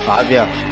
Fabio.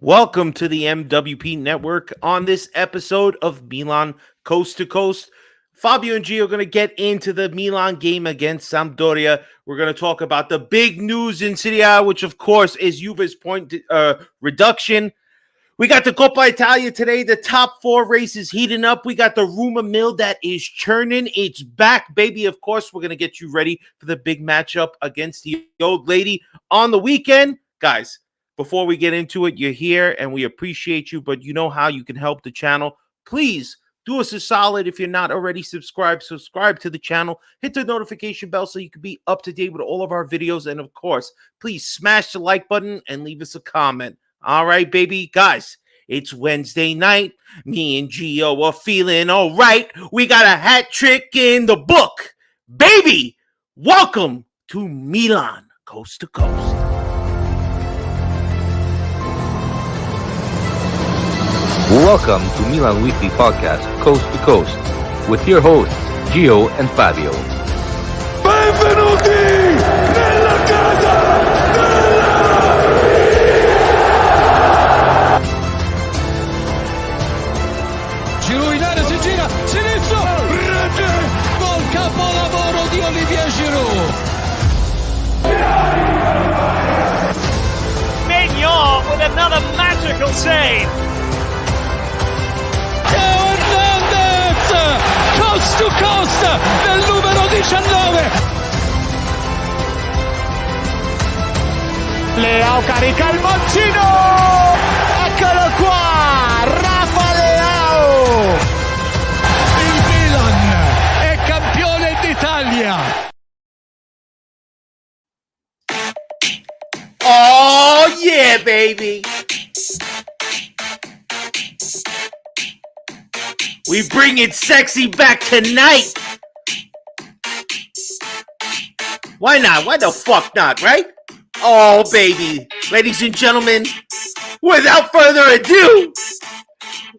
Welcome to the MWP Network. On this episode of Milan Coast to Coast, Fabio and Geo are going to get into the Milan game against Sampdoria. We're going to talk about the big news in Serie A, which of course is Juve's point reduction. We got the Coppa Italia today. The top four races heating up. We got the rumor mill that is churning. It's back, baby. Of course, we're going to get you ready for the big matchup against the old lady on the weekend. Guys, before we get into it, you're here and we appreciate you, but you know how you can help the channel. Please do us a solid. If you're not already subscribed, subscribe to the channel. Hit the notification bell so you can be up to date with all of our videos. And of course, please smash the like button and leave us a comment. All right, baby. Guys, it's Wednesday night. Me and Geo are feeling all right. We got a hat trick in the book. Baby, welcome to Milan Coast to Coast. Welcome to Milan Weekly Podcast, Coast to Coast, with your hosts, Geo and Fabio. Benvenuti nella casa Giro in area, si gira, sinistro, rete, gol capolavoro di Olivier Giroud. Mignon with another magical save. Coast to coast del numero 19. Leao carica il mancino. Eccolo qua, Rafa Leao. Il Milan è campione d'Italia. Oh yeah, baby. We bring it sexy back tonight. Why not? Why the fuck not, right? Oh, baby. Ladies and gentlemen, without further ado,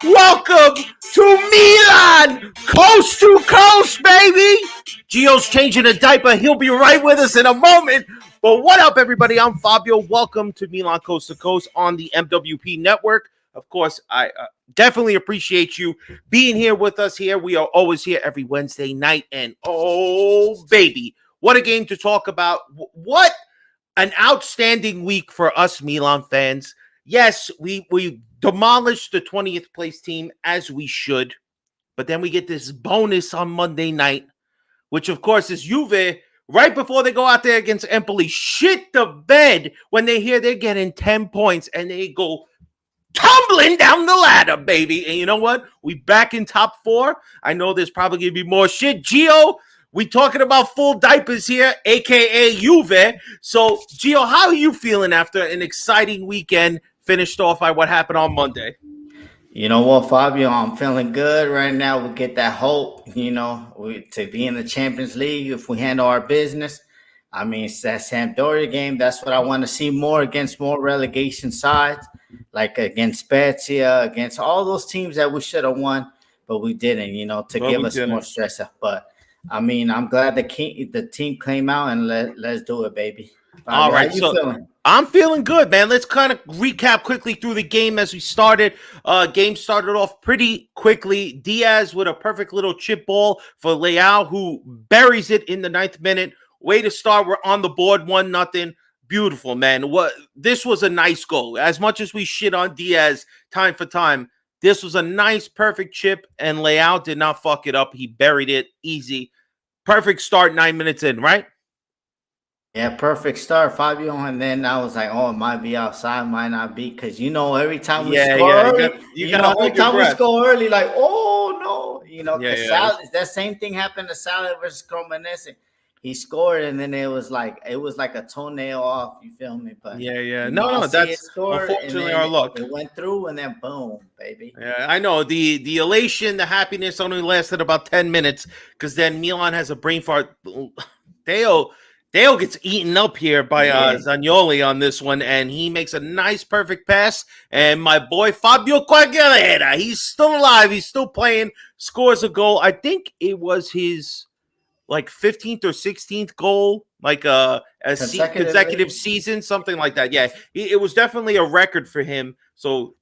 welcome to Milan Coast to Coast, baby. Gio's changing a diaper. He'll be right with us in a moment. But what up, everybody? I'm Fabio. Welcome to Milan Coast to Coast on the MWP Network. Of course, I definitely appreciate you being here with us here. We are always here every Wednesday night. And, oh, baby, what a game to talk about. What an outstanding week for us Milan fans. Yes, we demolished the 20th place team, as we should. But then we get this bonus on Monday night, which, of course, is Juve. Right before they go out there against Empoli, shit the bed when they hear they're getting 10 points and they go tumbling down the ladder, baby. And you know what? We back in top four. I know there's probably going to be more shit. Geo, we talking about full diapers here, a.k.a. Juve. So, Geo, how are you feeling after an exciting weekend finished off by what happened on Monday? You know what, Fabio? I'm feeling good right now. We get that hope, to be in the Champions League if we handle our business. I mean, it's that Sampdoria game. That's what I want to see more against more relegation sides, like against Spezia, against all those teams that we should have won, but we didn't, give us more stress. But, I mean, I'm glad the team came out and let's do it, baby. All right, how you feeling? I'm feeling good, man. Let's kind of recap quickly through the game as we started. Game started off pretty quickly. Diaz with a perfect little chip ball for Leao, who buries it in the 9th minute. Way to start. We're on the board, 1-0. Beautiful, man. This was a nice goal. As much as we shit on Diaz time for time, this was a nice, perfect chip, and Leao did not fuck it up. He buried it easy. Perfect start 9 minutes in, right? Yeah, perfect start, Fabio. And then I was like, oh, it might be outside, might not be. Because, every time we score early, every time we score early, like, oh, no. That same thing happened to Salah versus Cremonese. he scored, and then it was like a toenail off. You feel me? But Yeah. you know, No, I see it that's score, and unfortunately then our luck. it went through, and then boom, baby. Yeah, I know the elation, the happiness only lasted about 10 minutes because then Milan has a brain fart. Deo gets eaten up here by Zaniolo on this one, and he makes a nice, perfect pass. And my boy Fabio Quagliarella, he's still alive. He's still playing. Scores a goal. I think it was his like 15th or 16th goal, like a consecutive season, something like that. Yeah, it was definitely a record for him. So,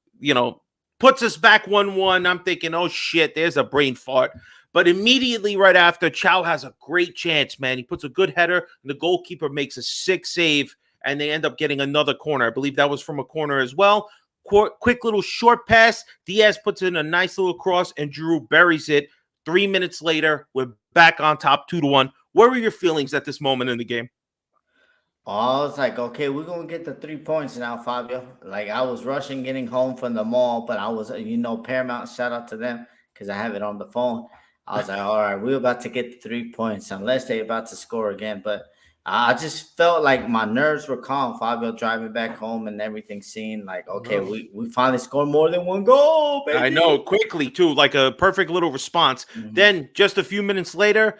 puts us back 1-1. I'm thinking, oh shit, there's a brain fart. But immediately right after, Chow has a great chance, man. He puts a good header, and the goalkeeper makes a sick save, and they end up getting another corner. I believe that was from a corner as well. Quick little short pass. Diaz puts in a nice little cross, and Giroud buries it. 3 minutes later, we're back on top 2-1. What were your feelings at this moment in the game? Oh, I was like, okay, we're gonna get the 3 points now, Fabio. Like, I was rushing getting home from the mall, but I was, Paramount, shout out to them because I have it on the phone. I was like, all right, we're about to get the 3 points unless they're about to score again. But I just felt like my nerves were calm. Fabio driving back home and everything seemed like, okay, we finally scored more than one goal, baby. I know, quickly too, like a perfect little response. Mm-hmm. Then just a few minutes later,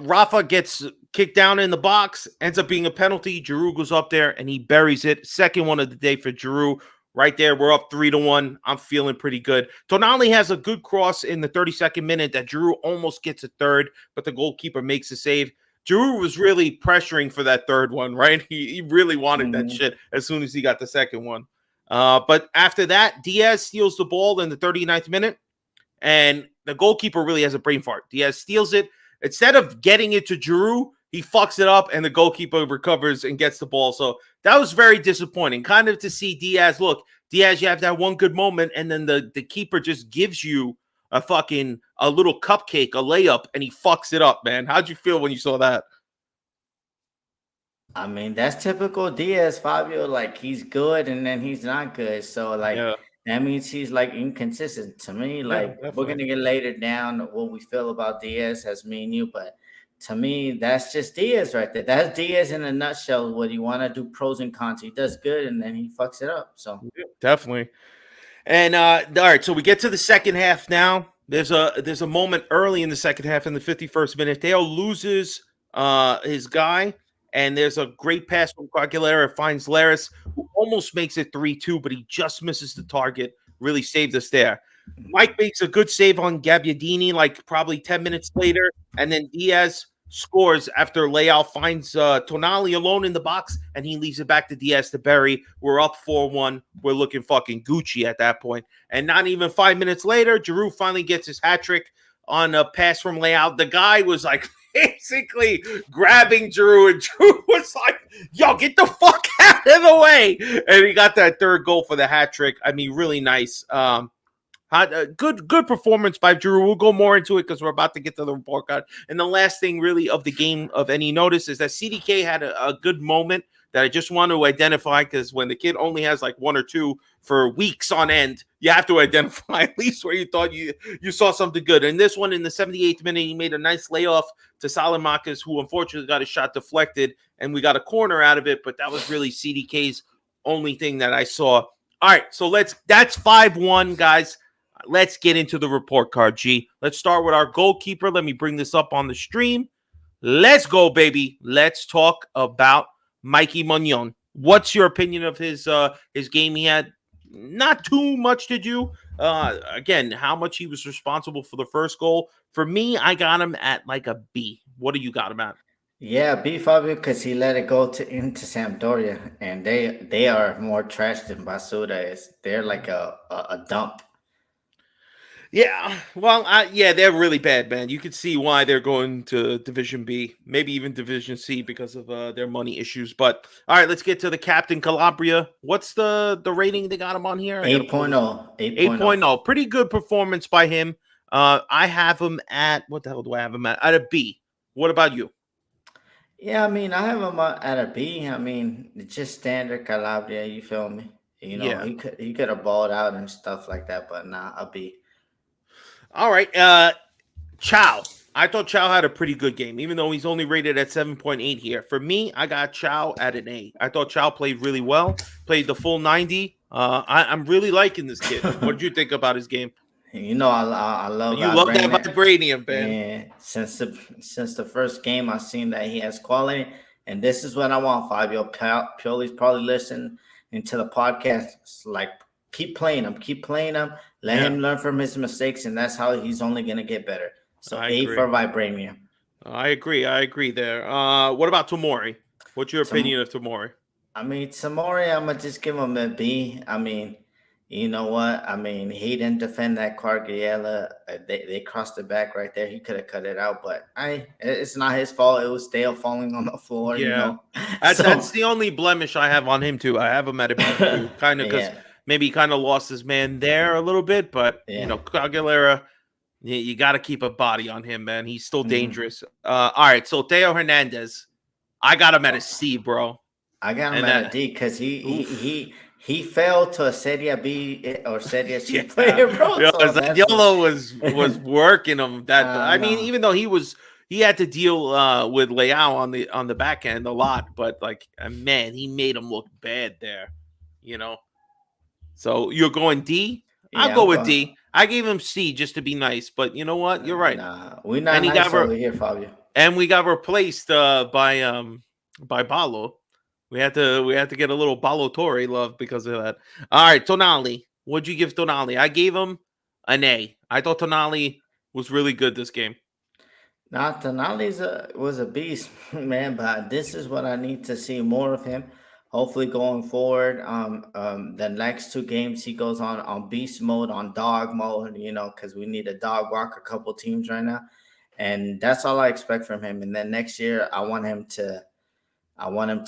Rafa gets kicked down in the box, ends up being a penalty. Giroud goes up there and he buries it. Second one of the day for Giroud. Right there, we're up 3-1. I'm feeling pretty good. Tonali has a good cross in the 32nd minute that Giroud almost gets a third, but the goalkeeper makes a save. Giroud was really pressuring for that third one, right? He really wanted that shit as soon as he got the second one. But after that, Diaz steals the ball in the 39th minute, and the goalkeeper really has a brain fart. Diaz steals it. Instead of getting it to Giroud, he fucks it up, and the goalkeeper recovers and gets the ball. So that was very disappointing. Kind of to see Diaz, look, Diaz, you have that one good moment, and then the keeper just gives you a little cupcake, a layup, and he fucks it up, man. How'd you feel when you saw that? I mean, that's typical Diaz, Fabio. Like, he's good, and then he's not good. So, that means he's, like, inconsistent. To me, like, we're going to get later down what we feel about Diaz as me and you, but to me, that's just Diaz right there. That's Diaz in a nutshell. What you want to do, pros and cons. He does good, and then he fucks it up. So definitely. And all right, so we get to the second half now. There's a moment early in the second half in the 51st minute. Dale loses his guy, and there's a great pass from Quagliarella, finds Laris, who almost makes it 3-2, but he just misses the target. Really saved us there. Mike makes a good save on Gabbiadini, like probably 10 minutes later, and then Diaz scores after Leao finds Tonali alone in the box, and he leaves it back to Diaz to bury. We're up 4-1. We're looking fucking Gucci at that point. And not even 5 minutes later, Giroud finally gets his hat trick on a pass from Leao. The guy was like basically grabbing Giroud, and Giroud was like, yo, get the fuck out of the way. And he got that third goal for the hat trick. I mean, really nice. Good performance by Giroud. We'll go more into it because we're about to get to the report card. And the last thing really of the game of any notice is that CDK had a good moment that I just want to identify, because when the kid only has like one or two for weeks on end, you have to identify at least where you thought you saw something good. And this one in the 78th minute, he made a nice layoff to Salamakis, who unfortunately got a shot deflected, and we got a corner out of it, but that was really CDK's only thing that I saw. All right, so that's 5-1, guys. Let's get into the report card, G. Let's start with our goalkeeper. Let me bring this up on the stream. Let's go, baby. Let's talk about Mikey Magnon. What's your opinion of his game? He had not too much to do. Again, how much he was responsible for the first goal. For me, I got him at like a B. What do you got him at? Yeah, B, Fabio, because he let it go into Sampdoria, and they are more trash than Basuda is. They're like a dump. Yeah, well, they're really bad, man. You can see why they're going to Division B, maybe even Division C because of their money issues. But all right, let's get to the captain, Calabria. What's the rating they got him on here? 8.0. 8.0. Pretty good performance by him. I have him at, what the hell do I have him at? At a B. What about you? Yeah, I mean, I have him at a B. I mean, it's just standard Calabria. You feel me? He could have balled out and stuff like that, but nah, a B. All right, Chow. I thought Chow had a pretty good game, even though he's only rated at 7.8 here. For me, I got Chow at an A. I thought Chow played really well, played the full 90. I'm really liking this kid. What did you think about his game? You know, I love You love that Vibranium. vibranium, man. Yeah, since the first game, I've seen that he has quality, and this is what I want. Fabio Pioli's probably listening into the podcast. It's like, keep playing him, let him learn from his mistakes, and that's how he's only gonna get better. So I A agree. for Vibranium. I agree there. What about Tomori? What's your opinion of Tomori? I mean, Tomori, I'm gonna just give him a B. I mean, you know what? I mean, he didn't defend that Quagliarella. They crossed it back right there. He could have cut it out, but it's not his fault. It was Dale falling on the floor. Yeah. You know, That's the only blemish I have on him too. I have him at a B too, kind of because maybe he kind of lost his man there a little bit, but you know, Quagliarella. You got to keep a body on him, man. He's still dangerous. All right, so Theo Hernandez, I got him at a C, bro. I got him at a D because he fell to a Serie B or Serie C player, bro. Yeah, So Zaniolo was working him. I mean, even though he had to deal with Leao on the back end a lot, but like, man, he made him look bad there. You know. So you're going D? I'll go with D. I gave him C just to be nice, but you know what? You're right. Nah, we're not nice over here, Fabio. And we got replaced by Ballo. We had to get a little Ballo Torre love because of that. All right, Tonali. What'd you give Tonali? I gave him an A. I thought Tonali was really good this game. Nah, Tonali was a beast, man. But this is what I need to see more of him. Hopefully, going forward, the next 2 games he goes on beast mode, on dog mode, you know, because we need a dog walk a couple teams right now, and that's all I expect from him. And then next year, I want him to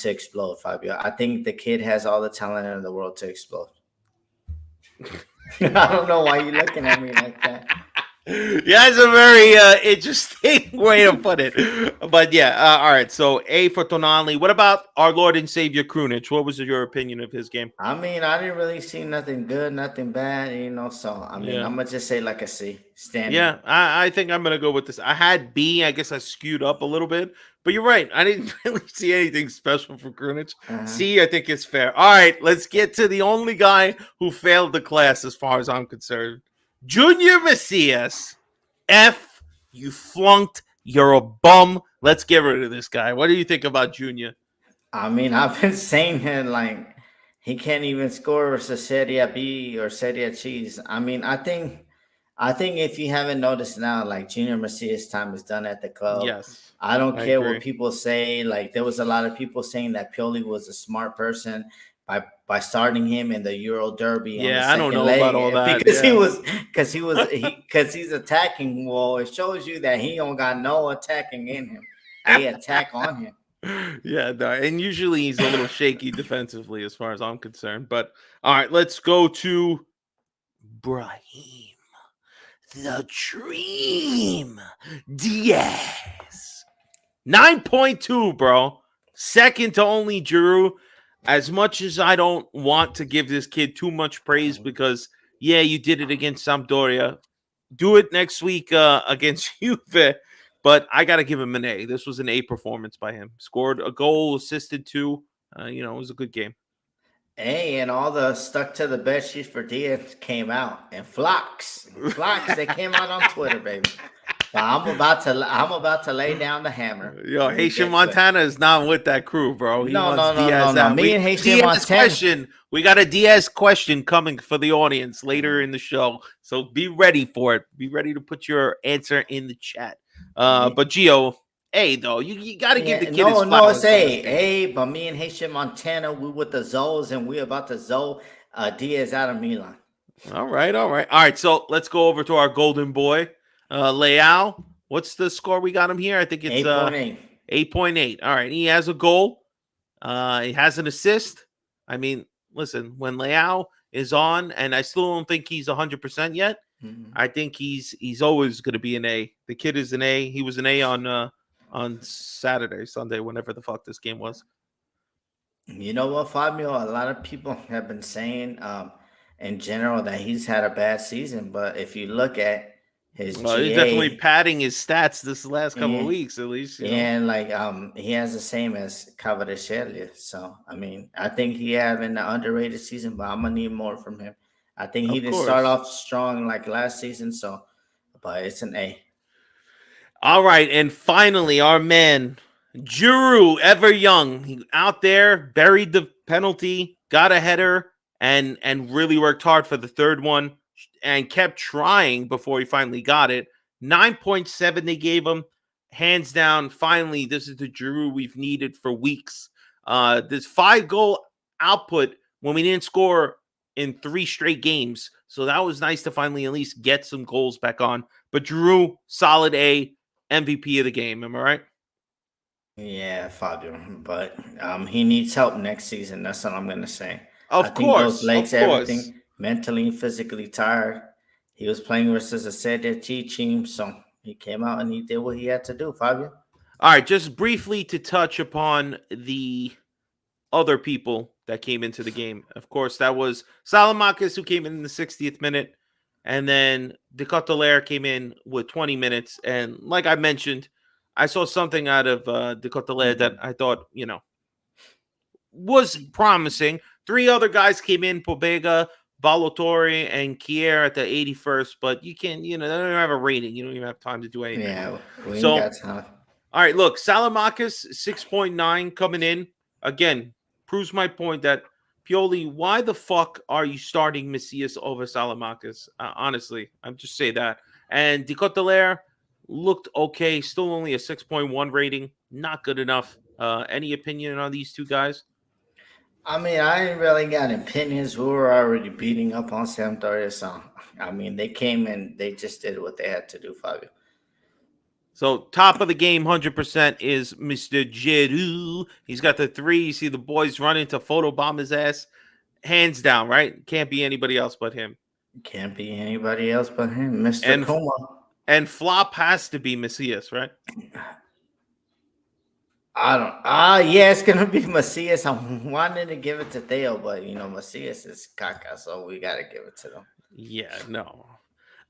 explode, Fabio. I think the kid has all the talent in the world to explode. I don't know why you're looking at me like that. Yeah, it's a very interesting way to put it. But yeah, all right. So A for Tonali. What about our Lord and Savior Krunic? What was your opinion of his game? I mean, I didn't really see nothing good, nothing bad, you know. So I mean, I'm gonna just say like a C. Standard. Yeah, I think I'm gonna go with this. I had B. I guess I skewed up a little bit, but you're right. I didn't really see anything special for Krunic. C, I think is fair. All right, let's get to the only guy who failed the class as far as I'm concerned. Junior Macias, F, you flunked. You're a bum. Let's get rid of this guy. What do you think about Junior? I mean, I've been saying him like he can't even score versus Serie B or Serie Cheese. I mean, I think if you haven't noticed now, like Junior Macias' time is done at the club. Yes. I don't care what people say. Like there was a lot of people saying that Pioli was a smart person by starting him in the Euro Derby. Yeah, I don't know about all that because he's attacking. Well, it shows you that he don't got no attacking in him. They attack on him. Yeah, no, and usually he's a little shaky defensively as far as I'm concerned. But all right, let's go to Brahim, the Dream Diaz. 9.2, bro. Second to only Giroud. As much as I don't want to give this kid too much praise because, yeah, you did it against Sampdoria. Do it next week against Juve. But I got to give him an A. This was an A performance by him. Scored a goal, assisted 2. It was a good game. A, and all the stuck to the bed sheets for Diaz came out. And flocks, they came out on Twitter, baby. But I'm about to lay down the hammer. Yo, Haitian Montana is not with that crew, bro. No. Me and Haitian Montana. We got a Diaz question coming for the audience later in the show. So be ready for it. Be ready to put your answer in the chat. But Gio, A though. You got to give the kid his flowers. No, it's A. But me and Haitian Montana, we with the Zoes, and we about to Zoe Diaz out of Milan. All right. So let's go over to our golden boy. Leao, what's the score we got him here? I think it's 8.8. 8.8. All right, he has a goal. He has an assist. I mean, listen, when Leao is on, and I still don't think he's 100% yet. Mm-hmm. I think he's always going to be an A. The kid is an A. He was an A on Saturday, Sunday, whenever the fuck this game was. You know what, Fabio? A lot of people have been saying in general that he's had a bad season, but if you look at his Well, he's definitely GA. padding his stats this last couple of Yeah. weeks, at least. You know? And like he has the same as Kvaratskhelia. So I mean, I think he having an underrated season, but I'm gonna need more from him. I think he Of didn't start course. off strong like last season, so but it's an A. All right, and finally, our man, Giroud, ever young, he out there, buried the penalty, got a header, and really worked hard for the third one, and kept trying before he finally got it. 9.7 they gave him, hands down. Finally, this is the Giroud we've needed for weeks. This 5-goal output when we didn't score in 3 straight games, so that was nice to finally at least get some goals back on. But Giroud, solid A. MVP of the game. Am I right? Yeah, Fabio, but he needs help next season. That's what I'm gonna say. I Of think those course. legs, Of course. everything, mentally and physically tired. He was playing versus a Serie G team, so he came out and he did what he had to do. Fabio. All right. Just briefly to touch upon the other people that came into the game. Of course, that was Salamakis, who came in the 60th minute. And then De Ketelaere came in with 20 minutes. And like I mentioned, I saw something out of De Ketelaere that I thought, was promising. 3 other guys came in, Pobega, Balotore, and Kier at the 81st, but you can't, they don't have a rating. You don't even have time to do anything. Yeah, we So, ain't got time. all right, look, Salamakis, 6.9 coming in. Again, proves my point that, Pioli, why the fuck are you starting Macias over Salamakis? Honestly, I'm just say that. And De Ketelaere looked okay, still only a 6.1 rating. Not good enough. Any opinion on these two guys? I mean, I ain't really got opinions. We were already beating up on Sampdoria, so I mean, they came and they just did what they had to do, Fabio. So top of the game, 100% is Mr. Giroud. He's got the 3. You see the boys running to photobomb his ass. Hands down, right? Can't be anybody else but him. Can't be anybody else but him, Mr. Kuma. And flop has to be Macias, right? I don't. Yeah, it's gonna be Macias. I wanted to give it to Theo, but Macias is caca, so we gotta give it to them. Yeah, no.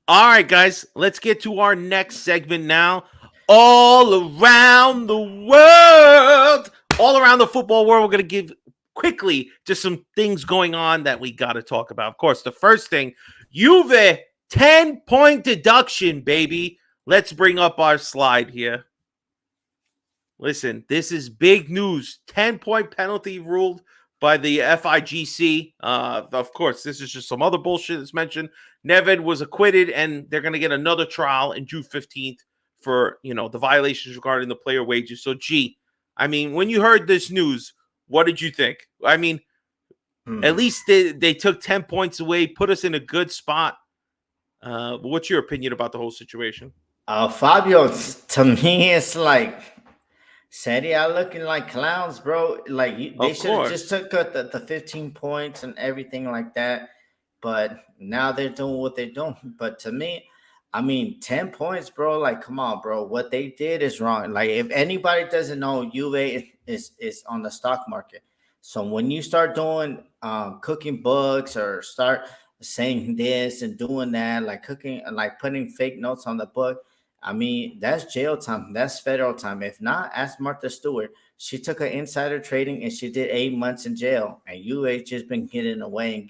All right, guys, let's get to our next segment now. All around the world, all around the football world, we're gonna give quickly just some things going on that we got to talk about. Of course, the first thing, Juve 10-point deduction, baby. Let's bring up our slide here. Listen, this is big news. 10-point penalty ruled by the FIGC. Of course, this is just some other bullshit that's mentioned. Neved was acquitted, and they're going to get another trial in June 15th for, the violations regarding the player wages. So, I mean, when you heard this news, what did you think? I mean, at least they took 10 points away, put us in a good spot. What's your opinion about the whole situation? Fabio, to me, it's like Serie A looking like clowns, bro. Like they should have just took the 15 points and everything like that. But now they're doing what they're doing. But to me, I mean, 10 points, bro. Like, come on, bro. What they did is wrong. Like, if anybody doesn't know, Juve is on the stock market. So when you start doing cooking books or start saying this and doing that, like putting fake notes on the book, I mean, that's jail time. That's federal time. If not, ask Martha Stewart. She took an insider trading and she did 8 months in jail. And Juve just been getting away.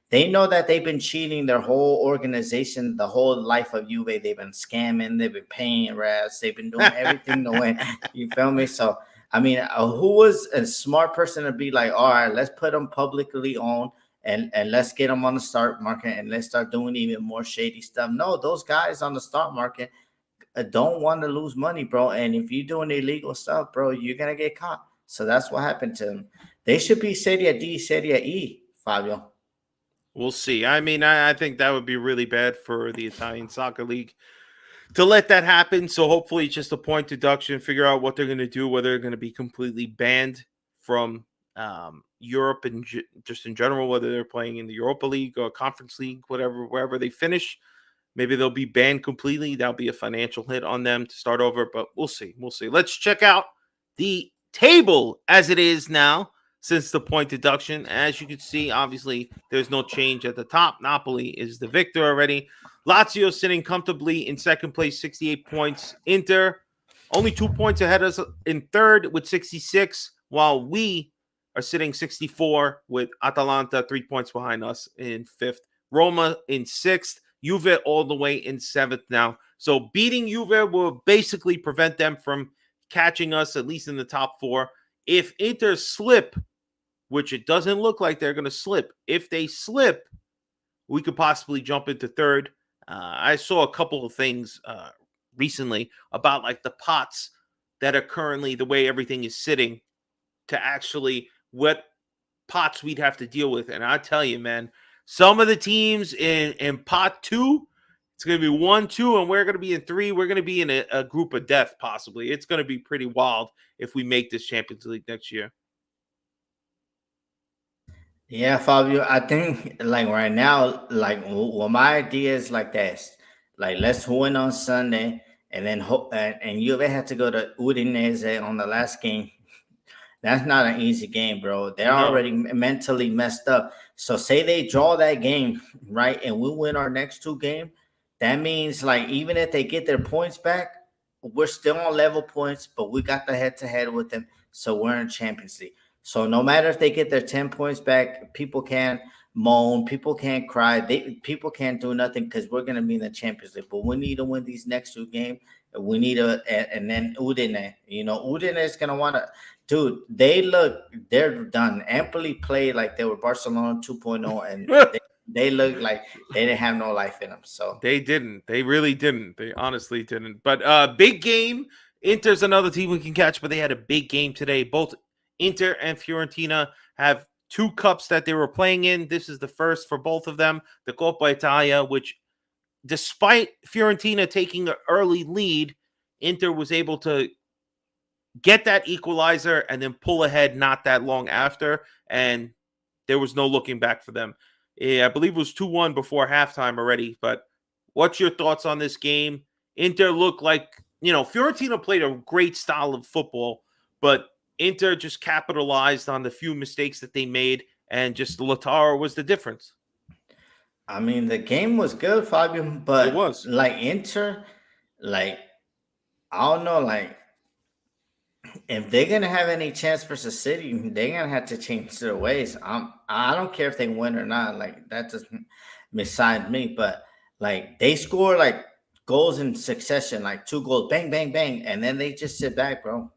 They know that they've been cheating their whole organization, the whole life of Juve. They've been scamming, they've been paying rats, they've been doing everything the way. You feel me? So, I mean, who was a smart person to be like, all right, let's put them publicly owned and let's get them on the stock market and let's start doing even more shady stuff. No, those guys on the stock market don't want to lose money, bro. And if you're doing illegal stuff, bro, you're going to get caught. So that's what happened to them. They should be Serie D, Serie E, Fabio. We'll see. I mean, I think that would be really bad for the Italian Soccer League to let that happen. So hopefully it's just a point deduction, figure out what they're going to do, whether they're going to be completely banned from Europe and just in general, whether they're playing in the Europa League or Conference League, wherever they finish. Maybe they'll be banned completely. That'll be a financial hit on them to start over, but we'll see. Let's check out the table as it is now. since the point deduction. As you can see, obviously, there's no change at the top. Napoli is the victor already. Lazio sitting comfortably in second place, 68 points. Inter only 2 points ahead of us in third with 66, while we are sitting 64 with Atalanta 3 points behind us in fifth. Roma in sixth. Juve all the way in seventh now. So beating Juve will basically prevent them from catching us, at least in the top four. If Inter slip, which it doesn't look like they're going to slip, if they slip, we could possibly jump into third. I saw a couple of things recently about like the pots that are currently the way everything is sitting to actually what pots we'd have to deal with. And I tell you, man, some of the teams in pot 2, it's going to be 1, 2, and we're going to be in 3. We're going to be in a group of death, possibly. It's going to be pretty wild if we make this Champions League next year. Yeah, Fabio, I think like right now, like well, my idea is like this: like let's win on Sunday, and then and Juve had to go to Udinese on the last game. That's not an easy game, bro. They're already mentally messed up. So say they draw that game, right, and we win our next 2 games. That means like even if they get their points back, we're still on level points, but we got the head-to-head with them, so we're in Champions League. So no matter if they get their 10 points back, people can't moan, people can't cry, people can't do nothing because we're gonna be in the Champions League. But we need to win these next 2 games. We need and then Udine. Udine is gonna want to. Dude, they're done. Empoli played like they were Barcelona 2.0, and they look like they didn't have no life in them. So they didn't. They really didn't. They honestly didn't. But big game. Inter's another team we can catch, but they had a big game today. Both Inter and Fiorentina have 2 cups that they were playing in. This is the first for both of them. The Coppa Italia, which despite Fiorentina taking an early lead, Inter was able to get that equalizer and then pull ahead not that long after, and there was no looking back for them. I believe it was 2-1 before halftime already, but what's your thoughts on this game? Inter looked like, Fiorentina played a great style of football, but Inter just capitalized on the few mistakes that they made, and just Lautaro was the difference. I mean, the game was good, Fabio, but it was like Inter, like I don't know, like if they're gonna have any chance versus City, they're gonna have to change their ways. I don't care if they win or not. Like that doesn't beside me. But like they score like goals in succession, like 2 goals, bang, bang, bang, and then they just sit back, bro.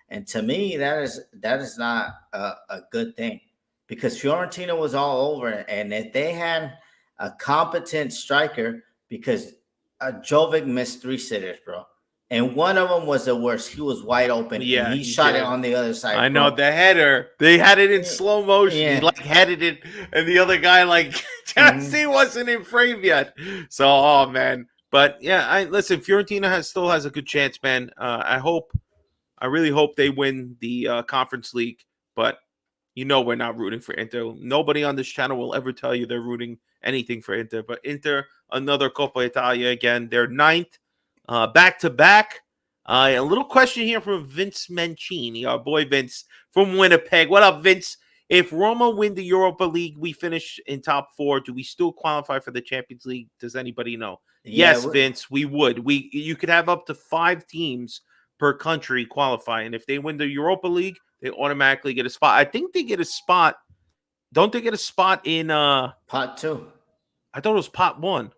And to me, that is not a good thing because Fiorentina was all over it. And if they had a competent striker, because Jovic missed 3 sitters, bro. And one of them was the worst. He was wide open. Yeah, and he shot it on the other side. I know the header. They had it in slow motion. Yeah. He like headed it, and the other guy just he wasn't in frame yet. So, oh man. But yeah, listen. Fiorentina still has a good chance, man. I really hope they win the Conference League. But we're not rooting for Inter. Nobody on this channel will ever tell you they're rooting anything for Inter. But Inter, another Coppa Italia again. They're 9th. Back-to-back. A little question here from Vince Mancini, our boy Vince from Winnipeg. What up, Vince? If Roma win the Europa League, we finish in top 4. Do we still qualify for the Champions League? Does anybody know? Yeah, yes, Vince, we would. You could have up to 5 teams per country qualify, and if they win the Europa League, they automatically get a spot. I think they get a spot. Don't they get a spot in pot 2? I thought it was pot 1.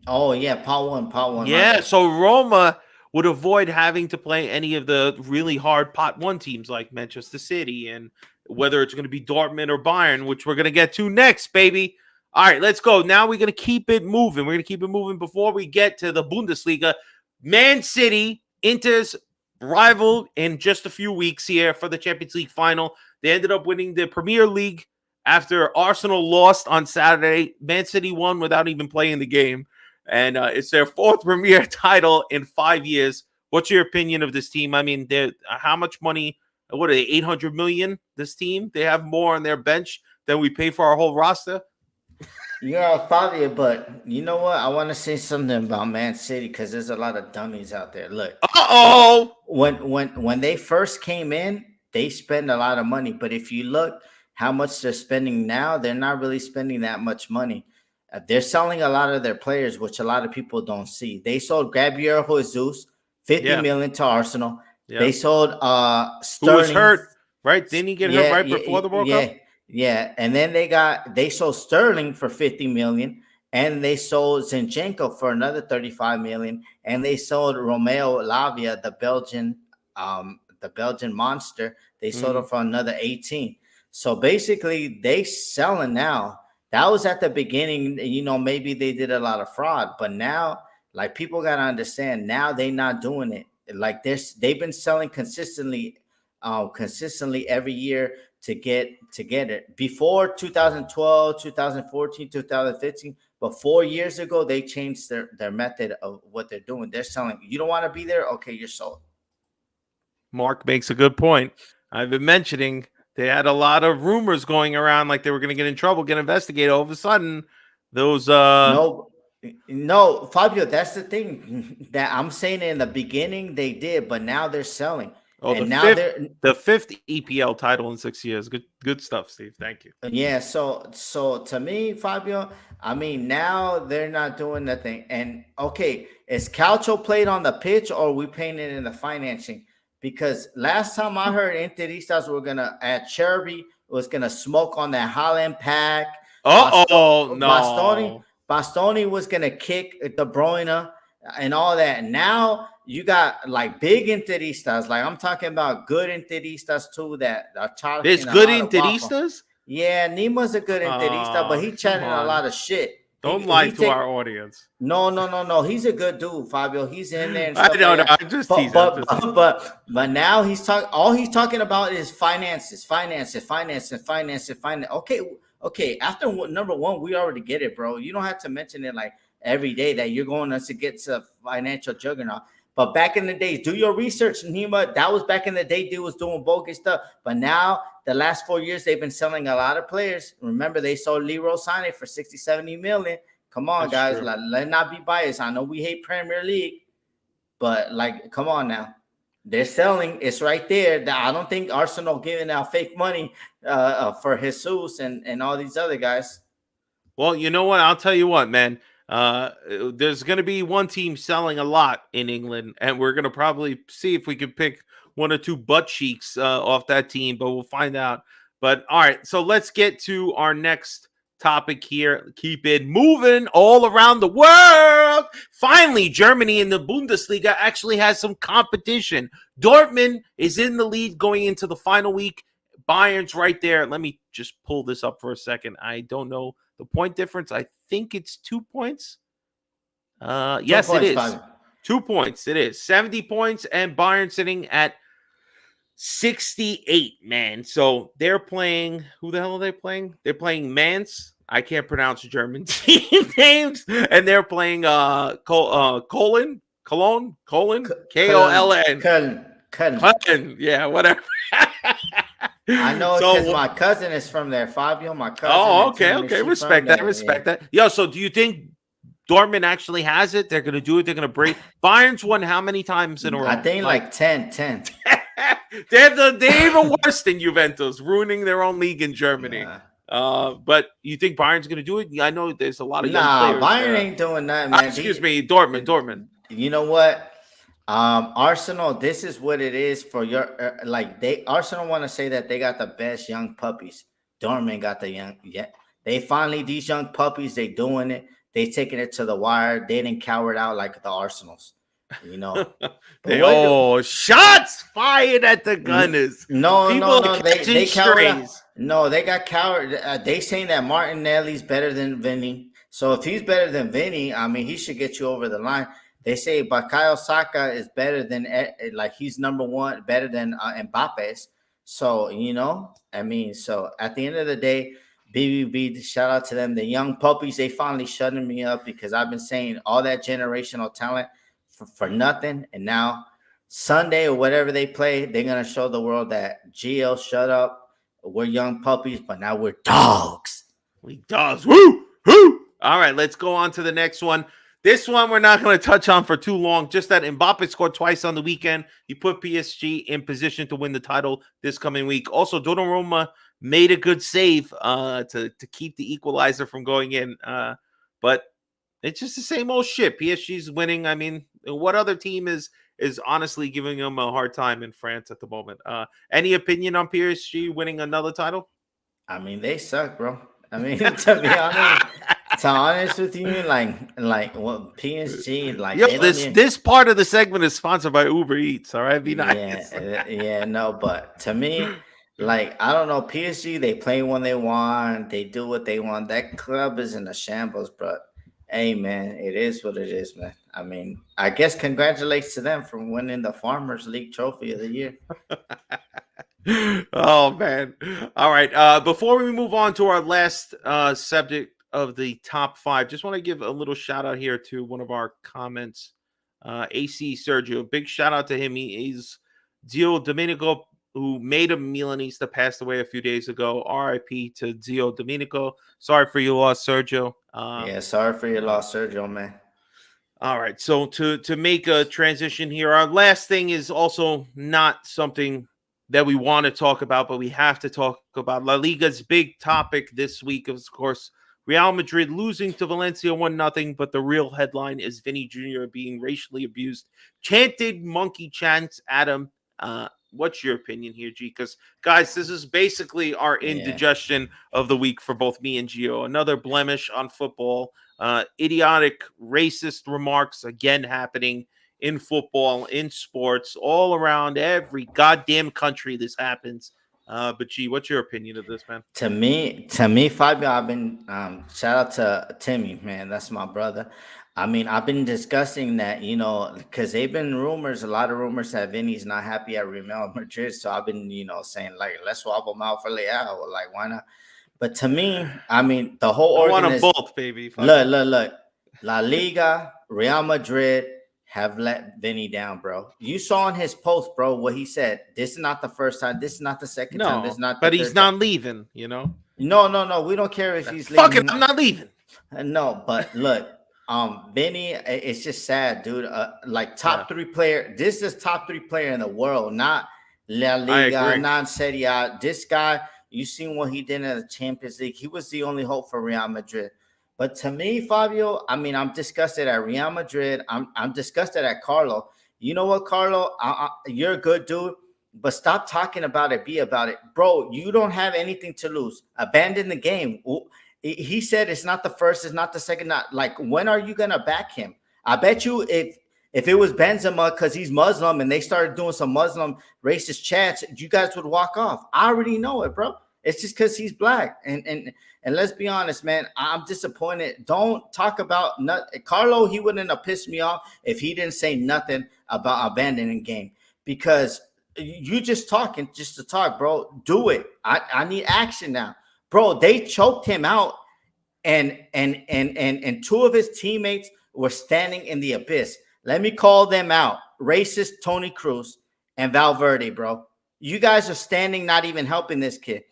Oh yeah, pot 1. Yeah, so Roma would avoid having to play any of the really hard pot 1 teams like Manchester City, and whether it's going to be Dortmund or Bayern, which we're going to get to next, baby. All right, let's go. Now we're going to keep it moving. We're going to keep it moving before we get to the Bundesliga. Man City, Inter's rival in just a few weeks here for the Champions League final. They ended up winning the Premier League after Arsenal lost on Saturday. Man City won without even playing the game. And it's their 4th Premier title in 5 years. What's your opinion of this team? I mean, how much money, what are they, 800 million, this team? They have more on their bench than we pay for our whole roster? Yeah, Fabio, but you know what? I want to say something about Man City because there's a lot of dummies out there. Look. Uh-oh! When they first came in, they spend a lot of money. But if you look how much they're spending now, they're not really spending that much money. They're selling a lot of their players, which a lot of people don't see. They sold Gabriel Jesus, 50 million to Arsenal. Yeah. They sold Sterling. Who was hurt, right? Didn't he get hurt right before the World Cup? Yeah. And then they sold Sterling for 50 million. And they sold Zinchenko for another 35 million. And they sold Romeo Lavia, the Belgian monster. They sold him for another 18. So basically, they selling now. That was at the beginning. You know, maybe they did a lot of fraud, but now, like, people gotta understand. Now they're not doing it like this. They've been selling consistently every year to get it. Before 2012, 2014, 2015. But 4 years ago, they changed their method of what they're doing. They're selling. You don't want to be there? Okay, you're sold. Mark makes a good point. I've been mentioning they had a lot of rumors going around like they were going to get in trouble, get investigated. All of a sudden, those... No, Fabio, that's the thing. That I'm saying in the beginning they did, but now they're selling. Oh, and the fifth EPL title in 6 years. Good stuff, Steve. Thank you. Yeah, so to me, Fabio, I mean, now they're not doing nothing. And okay, is Calcio played on the pitch or are we paying it in the financing? Because last time I heard Interistas were gonna at Cherby was gonna smoke on that Holland pack. No. Bastoni was gonna kick De Bruyne and all that. Now you got like big Interistas, like I'm talking about good Interistas too. That are there's good Interistas. Yeah, Nima's a good Interista, but he chatting a lot of shit. Don't lie to our audience. No. He's a good dude, Fabio. He's in there. And I know. I'm just teasing. But now he's talking. All he's talking about is finances. Okay. After number one, we already get it, bro. You don't have to mention it like every day that you're going to get to financial juggernaut. But back in the days, do your research, Nima. That was back in the day. Dude was doing bogus stuff. But now, the last 4 years, they've been selling a lot of players. Remember, they sold Leroy Sané for 60, 70 million. Come on, guys. Let's not be biased. I know we hate Premier League. But, like, come on now. They're selling. It's right there. I don't think Arsenal giving out fake money for Jesus and all these other guys. Well, you know what? I'll tell you what, man. There's going to be one team selling a lot in England, and we're going to probably see if we can pick one or two butt cheeks off that team, but we'll find out. But all right, so let's get to our next topic here. Keep it moving all around the world. Finally, Germany in the Bundesliga actually has some competition. Dortmund is in the lead going into the final week. Bayern's right there. Let me just pull this up for a second. I don't know the point difference. I think it's 2 points. Yes, it is. 2 points. It is 70 points, and Bayern sitting at 68, man. So they're playing. Who the hell are they playing? They're playing Mainz. I can't pronounce German team names, and they're playing Cologne, Kolon, Köln. Yeah, whatever. I know because my cousin is from there, Fabio. My cousin. Oh, okay. Respect that. Yo, so do you think Dortmund actually has it? They're going to do it. They're going to break. Bayern's won how many times in a row? I think like 10. They're even worse than Juventus, ruining their own league in Germany. Yeah. But you think Bayern's going to do it? I know there's a lot of young players. Bayern ain't doing that, man. Excuse me, Dortmund. You know what? Arsenal, this is what it is for your Arsenal want to say that they got the best young puppies. Dortmund got the young, they finally, these young puppies, they doing it. They taking it to the wire. They didn't cower it out like the Arsenals, you know. Shots fired at the Gunners. No, they cowered. No, they got cowered. They saying that Martinelli's better than Vinny. So if he's better than Vinny, I mean, he should get you over the line. They say Bukayo Saka is better than, he's number one, better than Mbappe's. So, you know, I mean, so at the end of the day, BBB, shout out to them. The young puppies, they finally shutting me up because I've been saying all that generational talent for nothing. And now Sunday or whatever they play, they're going to show the world that Geo, shut up. We're young puppies, but now we're dogs. We dogs. Woo! Woo! All right, let's go on to the next one. This one we're not going to touch on for too long. Just that Mbappe scored twice on the weekend. He put PSG in position to win the title this coming week. Also, Donnarumma made a good save to keep the equalizer from going in. But it's just the same old shit. PSG's winning. I mean, what other team is honestly giving them a hard time in France at the moment? Any opinion on PSG winning another title? I mean, they suck, bro. I mean, to honest with you, like what PSG, like Yo, this part of the segment is sponsored by Uber Eats. All right, be nice. No, but to me, like I don't know, PSG, they play when they want, they do what they want. That club is in a shambles, but hey, man, it is what it is, man. I mean, I guess congratulations to them for winning the Farmers League Trophy of the Year. Oh man! All right. Before we move on to our last subject of the top 5, just want to give a little shout out here to one of our comments, AC Sergio. Big shout out to him. He's Zio Domenico, who made a Milanista, passed away a few days ago. R.I.P. to Zio Domenico. Sorry for your loss, Sergio. Sorry for your loss, Sergio, man. All right. So to make a transition here, our last thing is also not something that we want to talk about, but we have to talk about La Liga's big topic this week. Of course, Real Madrid losing to Valencia 1-0, but the real headline is Vinny Jr. being racially abused. Chanted monkey chants at him. What's your opinion here, G? Because, guys, this is basically our indigestion of the week for both me and Gio. Another blemish on football. Idiotic, racist remarks again happening in football, in sports, all around every goddamn country this happens. But G, what's your opinion of this, man? To me, Fabio, I've been shout out to Timmy, man. That's my brother. I mean, I've been discussing that, because they've been a lot of rumors that Vinny's not happy at Real Madrid. So I've been, saying like, let's swap him out for Leao. Like, why not? But to me, I mean, the whole I want them both, baby. Look. La Liga, Real Madrid have let Vinny down, bro. You saw in his post, bro, what he said. This is not the first time. This is not the second time. This is not. But he's not leaving. No. We don't care if he's leaving. Fuck it, I'm not leaving. No, but look, Vinny, it's just sad, dude. Like top 3 player. This is top 3 player in the world, not La Liga, not Serie A. This guy, you seen what he did in the Champions League. He was the only hope for Real Madrid. But to me, Fabio, I mean, I'm disgusted at Real Madrid. I'm disgusted at Carlo. You know what, Carlo? You're a good dude, but stop talking about it. Be about it. Bro, you don't have anything to lose. Abandon the game. He said it's not the first, it's not the second. Like, when are you going to back him? I bet you if it was Benzema because he's Muslim and they started doing some Muslim racist chats, you guys would walk off. I already know it, bro. It's just because he's black. And let's be honest, man, I'm disappointed. Don't talk about Carlo. He wouldn't have pissed me off if he didn't say nothing about abandoning game, because you just talking just to talk, bro. Do it. I need action now, bro. They choked him out, and 2 of his teammates were standing in the abyss. Let me call them out: racist Tony Cruz and Valverde, bro. You guys are standing, not even helping this kid.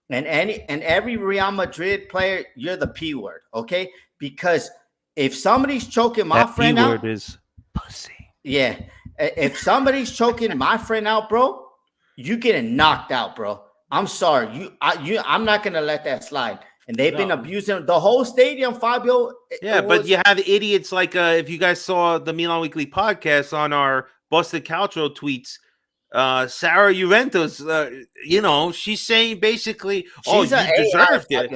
And every Real Madrid player, you're the P word, okay? Because if somebody's choking my friend out, P word is pussy. Yeah, if somebody's choking my friend out, bro, you getting knocked out, bro. I'm sorry, I'm not gonna let that slide. And they've been abusing the whole stadium, Fabio. But you have idiots like if you guys saw the Milan Weekly podcast on our Busted Calcio tweets. Sarah Juventus, she's saying basically, you deserved it.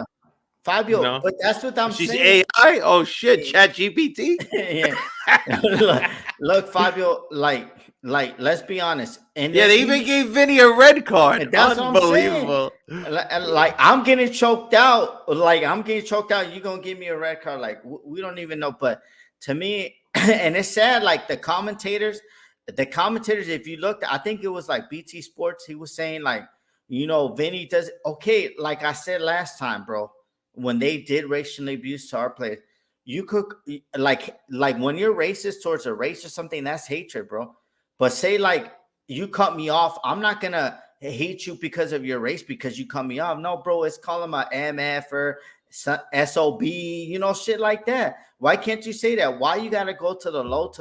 Fabio, but that's what I'm saying. She's AI? Oh, shit, ChatGPT? Yeah. Look, Fabio, like, let's be honest. And they even gave Vinny a red card. That's unbelievable. Like, I'm getting choked out. You're going to give me a red card. Like, we don't even know. But to me, and it's sad, like, the commentators, if you looked, I think it was like BT Sports, he was saying like, Vinny does okay. Like I said last time, bro, when they did racial abuse to our players, you could like when you're racist towards a race or something, that's hatred, bro. But say like you cut me off, I'm not gonna hate you because of your race because you cut me off. No, bro, it's call him a MFer. SOB, shit like that. Why can't you say that? Why you got to go to the low,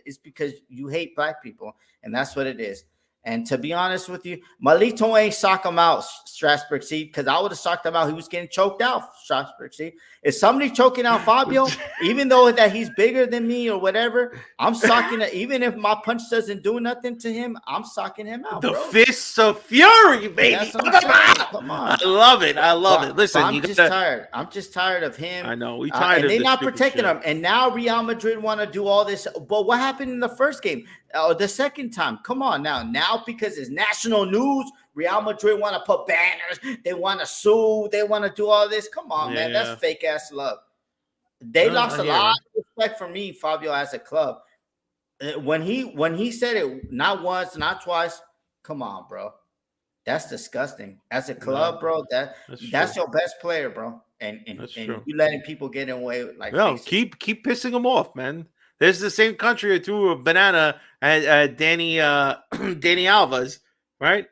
it's because you hate black people, and that's what it is. And to be honest with you, Malito ain't sock him out, Strasburg, see, because I would have socked him out. He was getting choked out, Strasburg, see. If somebody choking out Fabio, even though that he's bigger than me or whatever, I'm socking it. Even if my punch doesn't do nothing to him, I'm socking him out, the bro. Fists of Fury, baby. That's what I'm saying. Come on. I love it. I love it. Listen, I'm just tired. I'm just tired of him. I know. We tired of and they're not stupid protecting shit. him. And now Real Madrid want to do all this. But what happened in the first game? The second time? Come on now. Now because it's national news, Real Madrid want to put banners. They want to sue. They want to do all this. Come on, man. That's fake ass love. They lost a lot of respect for me, Fabio, as a club. When he said it not once, not twice, come on, bro. That's disgusting. As a club, bro, that's your best player, bro. And you letting people get away with like keep pissing them off, man. There's the same country that threw a banana at Danny Alves, right?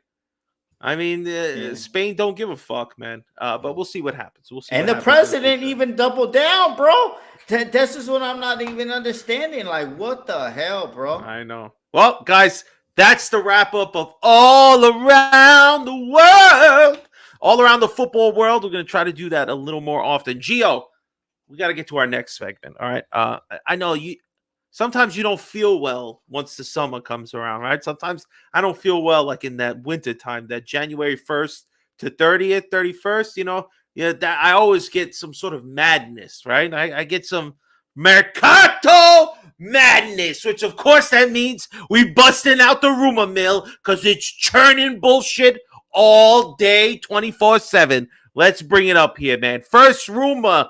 I mean, Spain don't give a fuck, man. But we'll see what happens. We'll see. And the president even doubled down, bro. This is what I'm not even understanding. Like, what the hell, bro? I know. Well, guys, that's the wrap up of all around the world, all around the football world. We're going to try to do that a little more often. Gio, we got to get to our next segment. All right. I know you. Sometimes you don't feel well once the summer comes around, right? Sometimes I don't feel well like in that winter time, that January 1st to 30th, 31st, that I always get some sort of madness, right? I get some Mercato madness, which of course that means we busting out the rumor mill because it's churning bullshit all day, 24/7. Let's bring it up here, man. First rumor,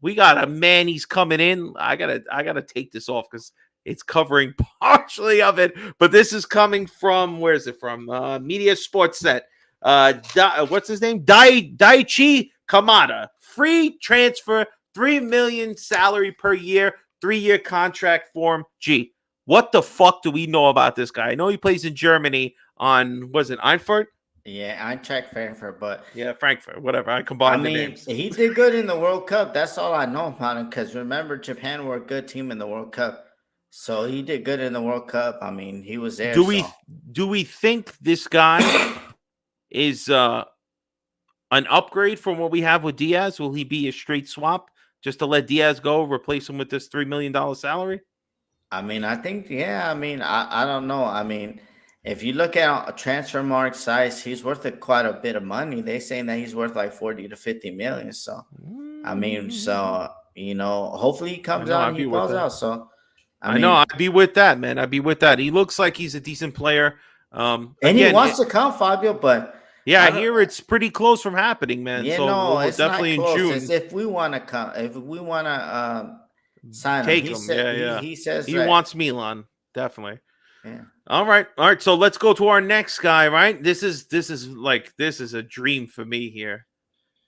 we got a man. He's coming in. I gotta take this off because it's covering partially of it. But this is coming from, where is it from? Media Sports Set. What's his name? Daichi Kamada. Free transfer, $3 million salary per year, 3-year contract form. Gee, what the fuck do we know about this guy? I know he plays in Germany on, was it Eintracht? Yeah, Eintracht Frankfurt, but Frankfurt, whatever. I combined the names. He did good in the World Cup. That's all I know about him. Because remember, Japan were a good team in the World Cup, so he did good in the World Cup. I mean, he was there. Do we think this guy is an upgrade from what we have with Diaz? Will he be a straight swap just to let Diaz go, replace him with this $3 million salary? I mean, I think, I mean, I don't know. I mean, if you look at a transfer mark size, he's worth quite a bit of money. They're saying that he's worth like 40 to 50 million. So, I mean, hopefully he comes out and he balls out. So, I know. I'd be with that, man. I'd be with that. He looks like he's a decent player. And he wants to come, Fabio, but I hear it's pretty close from happening, man. Yeah, so no, it's definitely not close. in June. It's if we want to come, if we want to sign Take him. him. He says he wants Milan, definitely. Yeah. All right. So let's go to our next guy. Right. This is a dream for me here.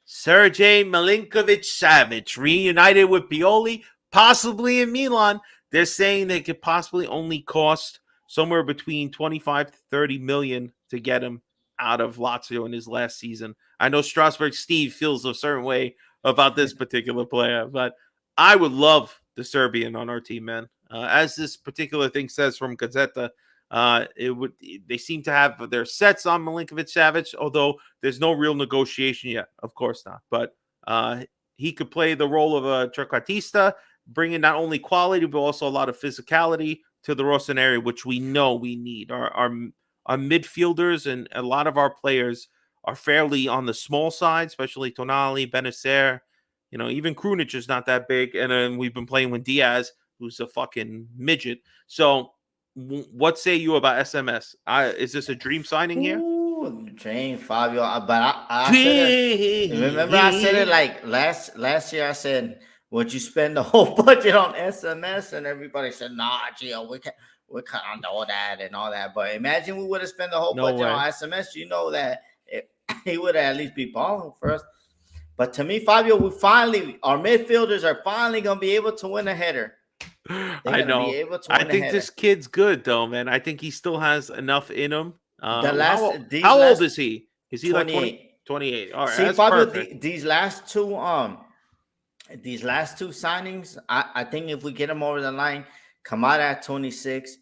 Sergey Malinkovich-Savic reunited with Pioli, possibly in Milan. They're saying they could possibly only cost somewhere between 25 to 30 million to get him out of Lazio in his last season. I know Strasbourg Steve feels a certain way about this particular player, but I would love the Serbian on our team, man. As this particular thing says from Gazzetta, they seem to have their sets on Milinkovic-Savic, although there's no real negotiation yet. Of course not. But he could play the role of a trequartista, bringing not only quality, but also a lot of physicality to the Rossoneri, which we know we need. Our midfielders and a lot of our players are fairly on the small side, especially Tonali, Benacer. Even Krunic is not that big. And then we've been playing with Diaz, who's a fucking midget. So what say you about SMS? Is this a dream signing here? Ooh, dream, Fabio. But I said it like last year. I said, would you spend the whole budget on SMS? And everybody said, nah, Gio, we can't do that and all that. But imagine we would have spent the whole budget on SMS. You know that he would at least be balling for us. But to me, Fabio, our midfielders are finally going to be able to win a header. I know. I think this kid's good, though, man. I think he still has enough in him. How old is he? Is he 28. 28. All right, See, that's Fabio, perfect. these last two signings, I think if we get them over the line, Kamada at 26,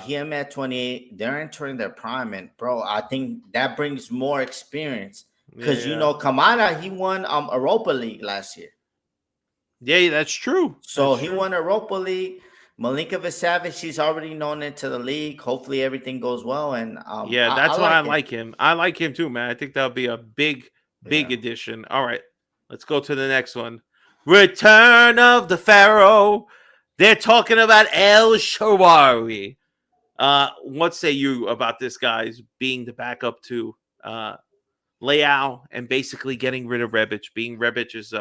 him at 28, they're entering their prime, and bro, I think that brings more experience because Yeah. Kamada, he won Europa League last year. Yeah, that's true. So That's he true. won Europa League. Malinkovich Savage, she's already known into the league. Hopefully everything goes well. And Yeah, that's I why I like it. like him. I like him too, man. I think that'll be a big Yeah. addition. All right, let's go to the next one. Return of the Pharaoh. They're talking about El Shaarawy. What say you about this guy's being the backup to Leao and basically getting rid of Rebic, being Rebic's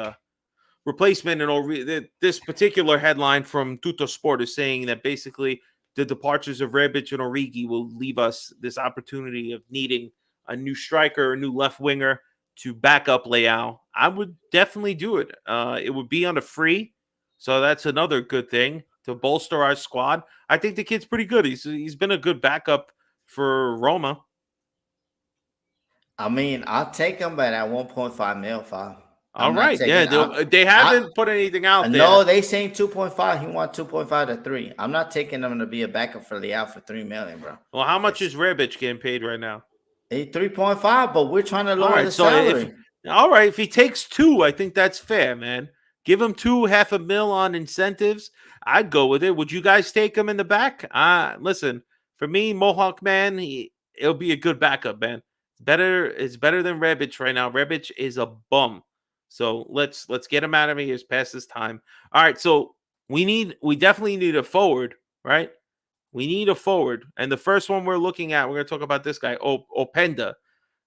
replacement? And this particular headline from Tuttosport is saying that basically the departures of Rebic and Origi will leave us this opportunity of needing a new striker, a new left winger to back up Leao. I would definitely do it. It would be on a free, so that's another good thing to bolster our squad. I think the kid's pretty good. He's been a good backup for Roma. I mean, I'll take him, but at 1.5 mil, five. All right, yeah, they haven't put anything out there. No, they saying 2.5. He want 2.5 to 3. I'm not taking him to be a backup for Leao for 3 million, bro. Well, how much is Rebic getting paid right now? 3.5, but we're trying to lower the salary. If he takes 2, I think that's fair, man. Give him 2, $500,000 on incentives. I'd go with it. Would you guys take him in the back? Listen, for me, Mohawk man, it'll be a good backup, man. It's better than Rebic right now. Rebic is a bum. So let's get him out of here. It's past his time. All right, so we definitely need a forward, right? We need a forward. And the first one we're looking at, we're going to talk about this guy, Openda.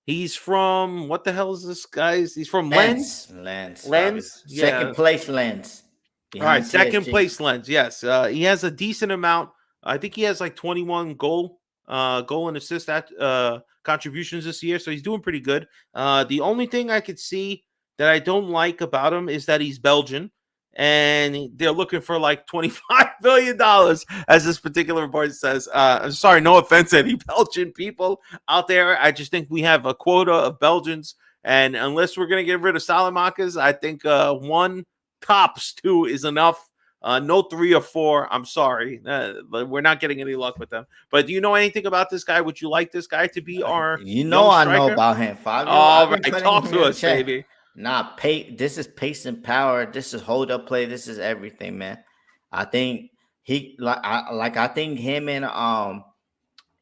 He's from, what the hell is this guy? He's from Lens. Lens. Yeah. Second place Lens. All right, second place Lens. Yes. He has a decent amount. I think he has like 21 goal and assist contributions this year. So he's doing pretty good. The only thing I could see that I don't like about him is that he's Belgian. And they're looking for like $25 billion, as this particular report says. I'm sorry, no offense to any Belgian people out there. I just think we have a quota of Belgians. And unless we're going to get rid of Salamakas, I think 1, tops 2 is enough. No 3 or 4. I'm sorry. We're not getting any luck with them. But do you know anything about this guy? Would you like this guy to be our I know about him, Fabio. All right, talk to us, baby. Nah, this is pace and power. This is hold up play. This is everything, man. I think I think him and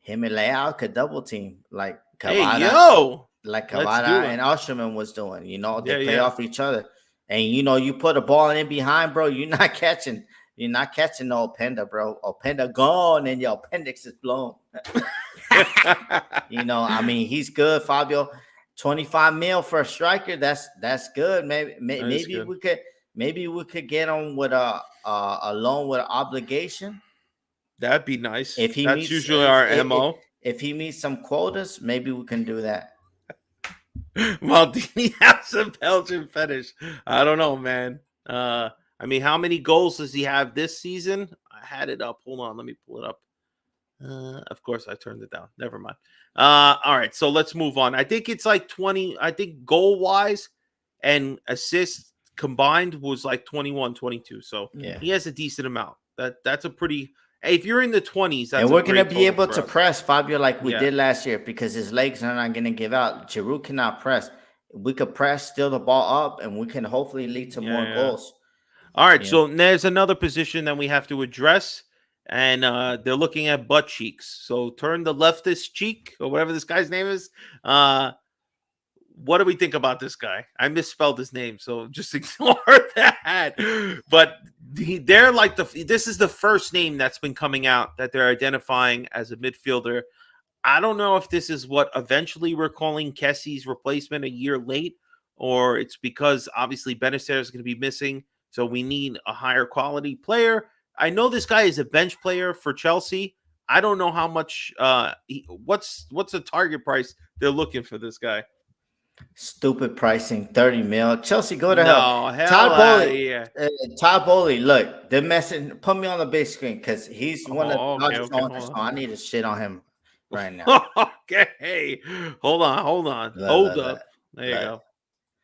Leao could double team like Kamada, and Osterman was doing. They play off each other, and you put a ball in behind, bro. You're not catching no Openda, bro. Openda gone, and your appendix is blown. I mean, he's good, Fabio. 25 mil for a striker, that's good. Maybe we could get him with a loan with an obligation. That'd be nice. That's usually our MO. If he meets some quotas, maybe we can do that. Maldini has a Belgian fetish. I don't know, man. I mean, how many goals does he have this season? I had it up. Hold on, let me pull it up. Of course, I turned it down. Never mind. All right, so let's move on. I think it's like 20. I think goal-wise and assists combined was like 21, 22. So he has a decent amount. That's a pretty... If you're in the 20s, that's and we're going to be able to press Fabio like we did last year because his legs are not going to give out. Giroud cannot press. We could press, steal the ball up, and we can hopefully lead to more goals. All right, so there's another position that we have to address. And they're looking at butt cheeks. So turn the leftist cheek, or whatever this guy's name is. What do we think about this guy? I misspelled his name, so just ignore that. But they're like this is the first name that's been coming out that they're identifying as a midfielder. I don't know if this is what eventually we're calling Kessie's replacement a year late, or it's because obviously Benacer is going to be missing, so we need a higher quality player. I know this guy is a bench player for Chelsea. I don't know how much. What's the target price they're looking for this guy? Stupid pricing, 30 mil. Chelsea, go to hell. Todd Bowley, look, they're messing. Put me on the big screen because he's one of the largest owners. So I need to shit on him right now. Okay, hold on. Hold up. There you go.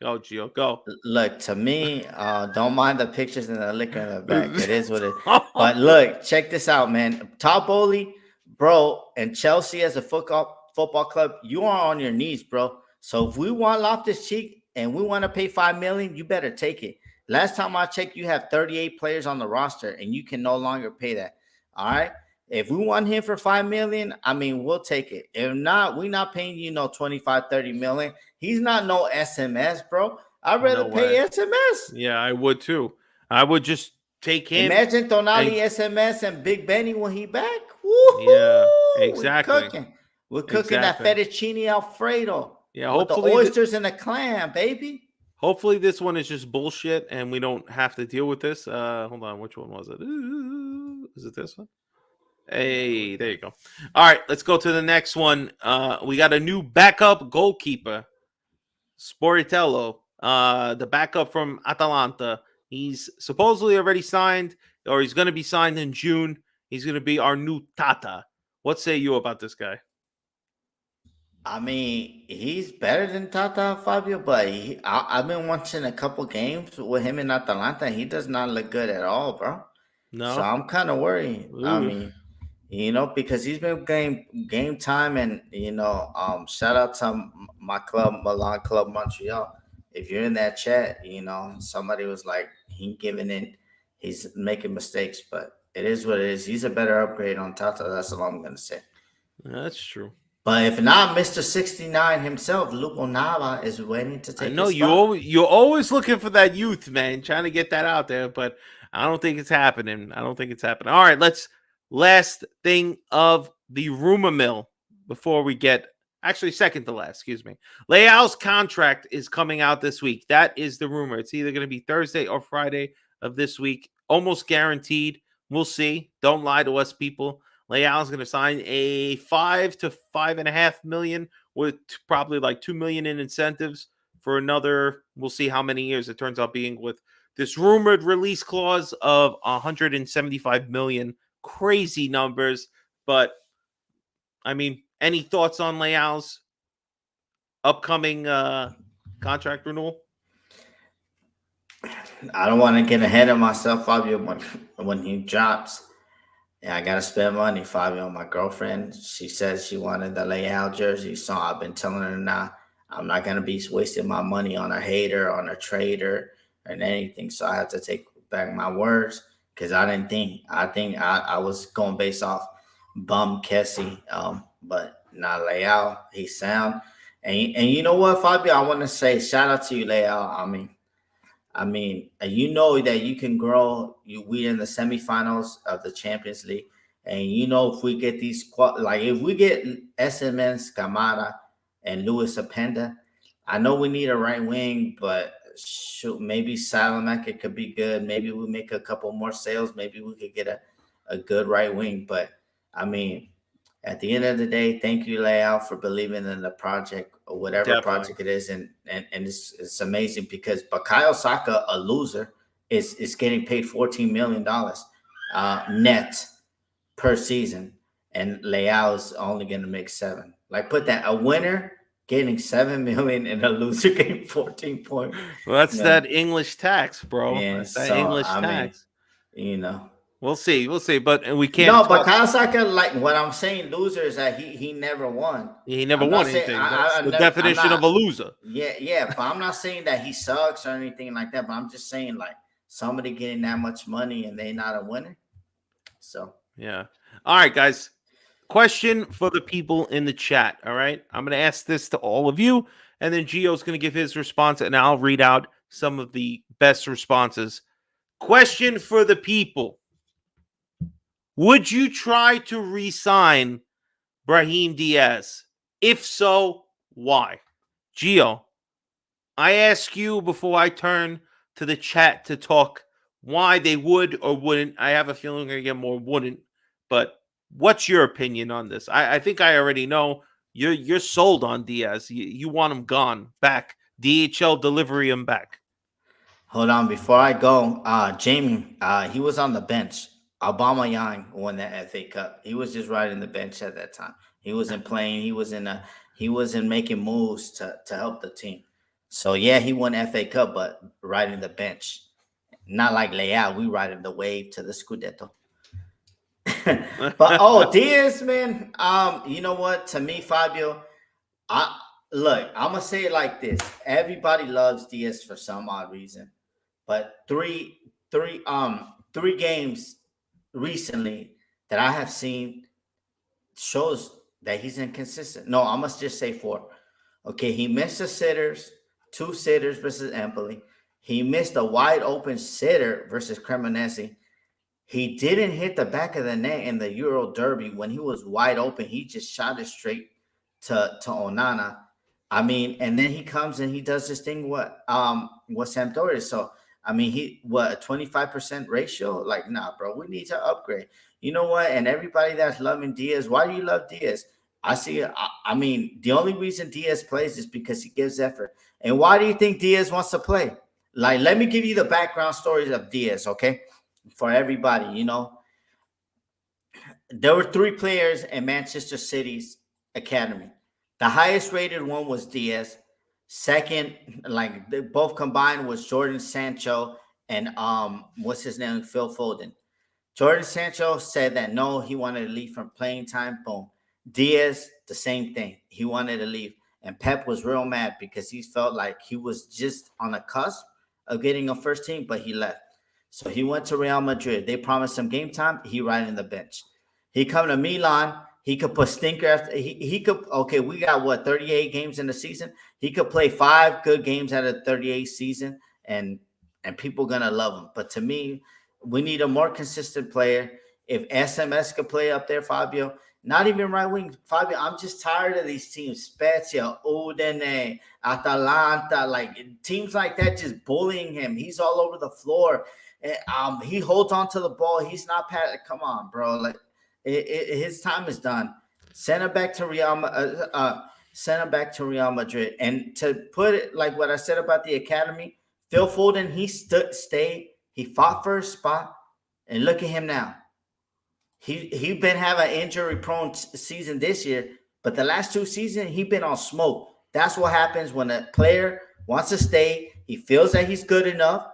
Go, Gio. Go. Look, to me, don't mind the pictures and the liquor in the back. It is what it is. But look, check this out, man. Top Bowley, bro, and Chelsea as a football club, you are on your knees, bro. So if we want Loftus-Cheek and we want to pay $5 million, you better take it. Last time I checked, you have 38 players on the roster, and you can no longer pay that. All right. If we want him for $5 million, I mean, we'll take it. If not, we're not paying you no 25, 30 million. He's not no SMS, bro. I'd rather pay SMS. Yeah, I would too. I would just take him. Imagine Tonali SMS and Big Benny when he back. Woo-hoo! Yeah, exactly. We're cooking that fettuccine Alfredo. Yeah, with the oysters and the clam, baby. Hopefully this one is just bullshit and we don't have to deal with this. Hold on, which one was it? Is it this one? Hey, there you go. All right, let's go to the next one. We got a new backup goalkeeper, Sportello, the backup from Atalanta. He's supposedly already signed, or he's going to be signed in June. He's going to be our new Tata. What say you about this guy? I mean, he's better than Tata, Fabio, but I've been watching a couple games with him in Atalanta. He does not look good at all, bro. No. So I'm kind of worried. Ooh. I mean, because he's been game time, and shout out to my club, Milan Club Montreal. If you're in that chat, somebody was like, he giving in, he's making mistakes, but it is what it is. He's a better upgrade on Tata. That's all I'm gonna say. That's true. But if not, Mr. 69 himself, Lupo Nava, is waiting to take. I know you're always looking for that youth, man, trying to get that out there, but I don't think it's happening. All right, last thing of the rumor mill before we get, actually second to last, excuse me. Leao's contract is coming out this week. That is the rumor. It's either going to be Thursday or Friday of this week. Almost guaranteed. We'll see. Don't lie to us, people. Leao's going to sign a 5 to 5.5 million with probably like 2 million in incentives for another. We'll see how many years it turns out being with this rumored release clause of 175 million. Crazy numbers, but I mean, any thoughts on Leao's upcoming contract renewal? I don't want to get ahead of myself, Fabio, when he drops. Yeah, I gotta spend money, Fabio. My girlfriend, she says she wanted the Leao jersey, so I've been telling her now I'm not gonna be wasting my money on a hater, on a trader, and anything. So I have to take back my words because I think I was going based off bum Kessie, but not Leao. He's sound, and you know what, Fabio? I want to say shout out to you, Leao. I mean, you know that you can grow. We in the semifinals of the Champions League, and if we get these if we get SMS, Kamada, and Luis Apenda, I know we need a right wing, but shoot, maybe Salamanca could be good. Maybe we make a couple more sales. Maybe we could get a good right wing. But I mean, at the end of the day, thank you, Leao, for believing in the project or whatever project it is, and it's amazing because Bukayo Saka, a loser, is getting paid $14 million net per season, and Leao is only going to make $7 million. Like, put that, a winner getting $7 million and a loser getting 14 points. Well, that's that English tax, bro. Yeah, that's that English tax. We'll see, but we can't. No, but Kawasaki, like what I'm saying, loser is that he never won. He never won anything. That's the definition of a loser. Yeah, but I'm not saying that he sucks or anything like that. But I'm just saying, like, somebody getting that much money and they not a winner. So yeah. All right, guys. Question for the people in the chat. All right, I'm going to ask this to all of you, and then Gio's going to give his response, and I'll read out some of the best responses. Question for the people. Would you try to re-sign Brahim Diaz? If so, why? Gio, I ask you before I turn to the chat to talk why they would or wouldn't. I have a feeling we're going to get more wouldn't, but what's your opinion on this? I think I already know you're sold on Diaz. You want him gone, back. DHL delivery him back. Hold on, before I go, Jamie, he was on the bench. Aubameyang won that FA Cup. He was just riding the bench at that time. He wasn't playing. He wasn't making moves to help the team. So yeah, he won FA Cup, but riding the bench, not like Leao. We riding the wave to the Scudetto. But Diaz, man. You know what? To me, Fabio, I'm gonna say it like this. Everybody loves Diaz for some odd reason, but three games recently that I have seen shows that he's inconsistent. No, I must just say four. Okay, he missed the sitters, two sitters versus Empoli. He missed a wide open sitter versus Cremonese. He didn't hit the back of the net in the Euro Derby when he was wide open. He just shot it straight to Onana. I mean, and then he comes and he does this thing with Sampdoria. So I mean, he what a 25% ratio? Like, nah, bro, we need to upgrade. You know what? And everybody that's loving Diaz, why do you love Diaz? I mean, the only reason Diaz plays is because he gives effort. And why do you think Diaz wants to play? Like, let me give you the background stories of Diaz, okay? For everybody, there were three players in Manchester City's academy. The highest rated one was Diaz. Second, like they both combined, was Jordan Sancho and what's his name? Phil Foden. Jordan Sancho said that no, he wanted to leave from playing time. Boom. Diaz, the same thing. He wanted to leave. And Pep was real mad because he felt like he was just on the cusp of getting a first team, but he left. So he went to Real Madrid. They promised him game time. He right in the bench. He come to Milan. He could put stinker after he could. Okay, we got what 38 games in the season. He could play 5 good games out of 38 season, and people gonna love him. But to me, we need a more consistent player. If SMS could play up there, Fabio, not even right wing, Fabio. I'm just tired of these teams, Spezia, Udine, Atalanta, like teams like that, just bullying him. He's all over the floor. He holds on to the ball. He's not pat. Come on, bro. Like his time is done. Send him back to Real Madrid. And to put it like what I said about the academy, Phil Foden, he stayed. He fought for his spot, and look at him now. He been having an injury prone season this year, but the last 2 seasons he been on smoke. That's what happens when a player wants to stay. He feels that he's good enough.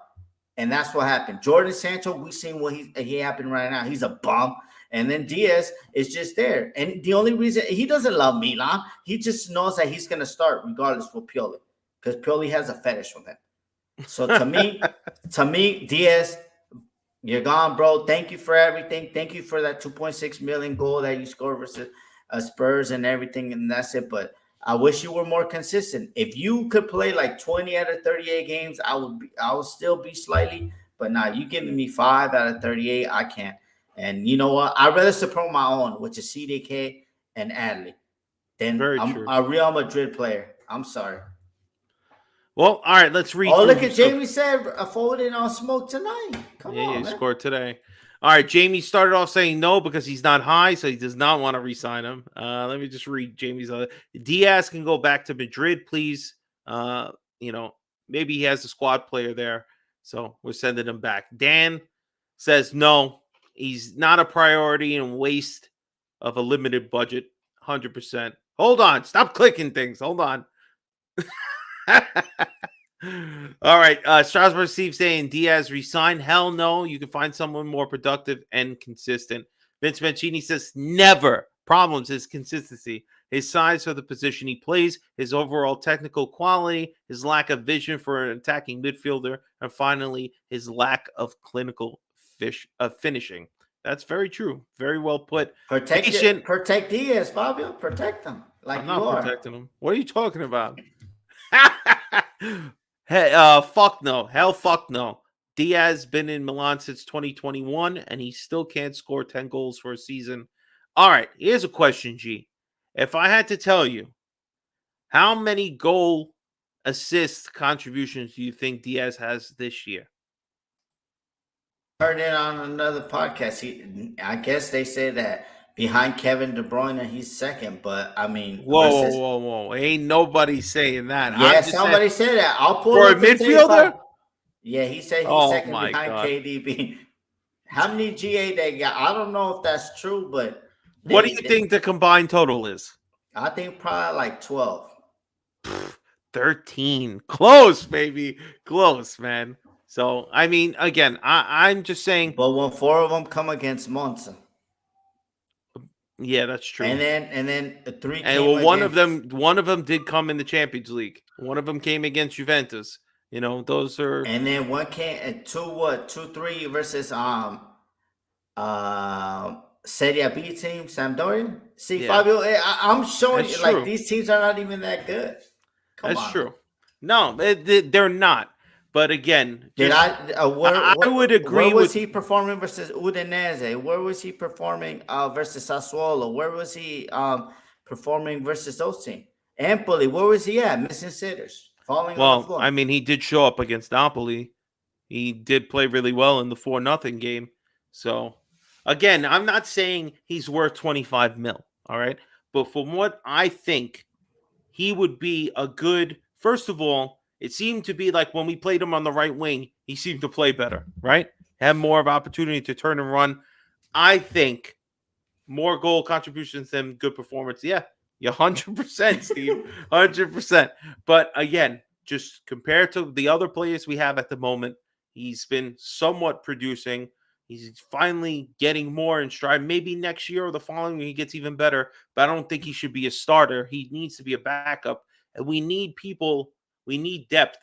And that's what happened. Jordan Sancho, we've seen what he happened right now. He's a bum. And then Diaz is just there. And the only reason he doesn't love Milan, he just knows that he's going to start regardless for Pioli. Because Pioli has a fetish with him. So to me, Diaz, you're gone, bro. Thank you for everything. Thank you for that 2.6 million goal that you scored versus Spurs and everything. And that's it. But I wish you were more consistent. If you could play like 20 out of 38 games, I would still be slightly, but now you giving me 5 out of 38, I can't. And you know what? I'd rather support my own, which is CDK and Adley, than a Real Madrid player. I'm sorry. Well, all right, let's read. Oh, look at Jamie said Foden on smoke tonight. Come on, he man. scored today. All right, Jamie started off saying no because he's not high, so he does not want to re-sign him. Let me just read Jamie's other. Diaz can go back to Madrid, please. Maybe he has a squad player there, so we're sending him back. Dan says no, he's not a priority and waste of a limited budget, 100%. Hold on, stop clicking things. Hold on. All right, Strasbourg Steve saying Diaz resign. Hell no, you can find someone more productive and consistent. Vince Mancini says never. Problems his consistency, his size for the position he plays, his overall technical quality, his lack of vision for an attacking midfielder, and finally his lack of clinical finishing. That's very true. Very well put. Protect Diaz, Fabio. Protect him. Like I'm not you are. protecting him. What are you talking about? Hey, fuck no. Hell, fuck no. Diaz been in Milan since 2021, and he still can't score 10 goals for a season. All right, here's a question, G. If I had to tell you, how many goal assist contributions do you think Diaz has this year? Heard it on another podcast. I guess they say that behind Kevin De Bruyne, he's second. But I mean, whoa! Ain't nobody saying that. Yeah, somebody said that. I'll pull for a midfielder. Yeah, he said he's second behind KDB. How many GA they got? I don't know if that's true, but what do you think the combined total is? I think probably like 12. 13. Close, baby. Close, man. So, I mean, again, I'm just saying. But when 4 of them come against Monza, Yeah, that's true. and then 3 And came well, against, one of them did come in the Champions League. One of them came against Juventus. Those are. and then one came and 2-3 versus Serie B team Sampdoria. See, Yeah. Fabio, I'm showing That's you like true. these teams are not even that good. Come That's on. true. No, they're not. But again, Did I would agree where was with he performing versus Udinese? Where was he performing versus Sassuolo? Where was he performing versus those teams? Empoli, where was he at? Missing sitters, falling on the Well, floor. I mean, he did show up against Napoli. He did play really well in the 4-0 game. So, again, I'm not saying he's worth 25 mil, all right? But from what I think, he would be a good, first of all, it seemed to be like when we played him on the right wing, he seemed to play better, right? Have more of opportunity to turn and run. I think more goal contributions than good performance. Yeah, 100%, Steve. 100%. But again, just compared to the other players we have at the moment, he's been somewhat producing. He's finally getting more in stride. Maybe next year or the following year he gets even better, but I don't think he should be a starter. He needs to be a backup. And we need people, we need depth.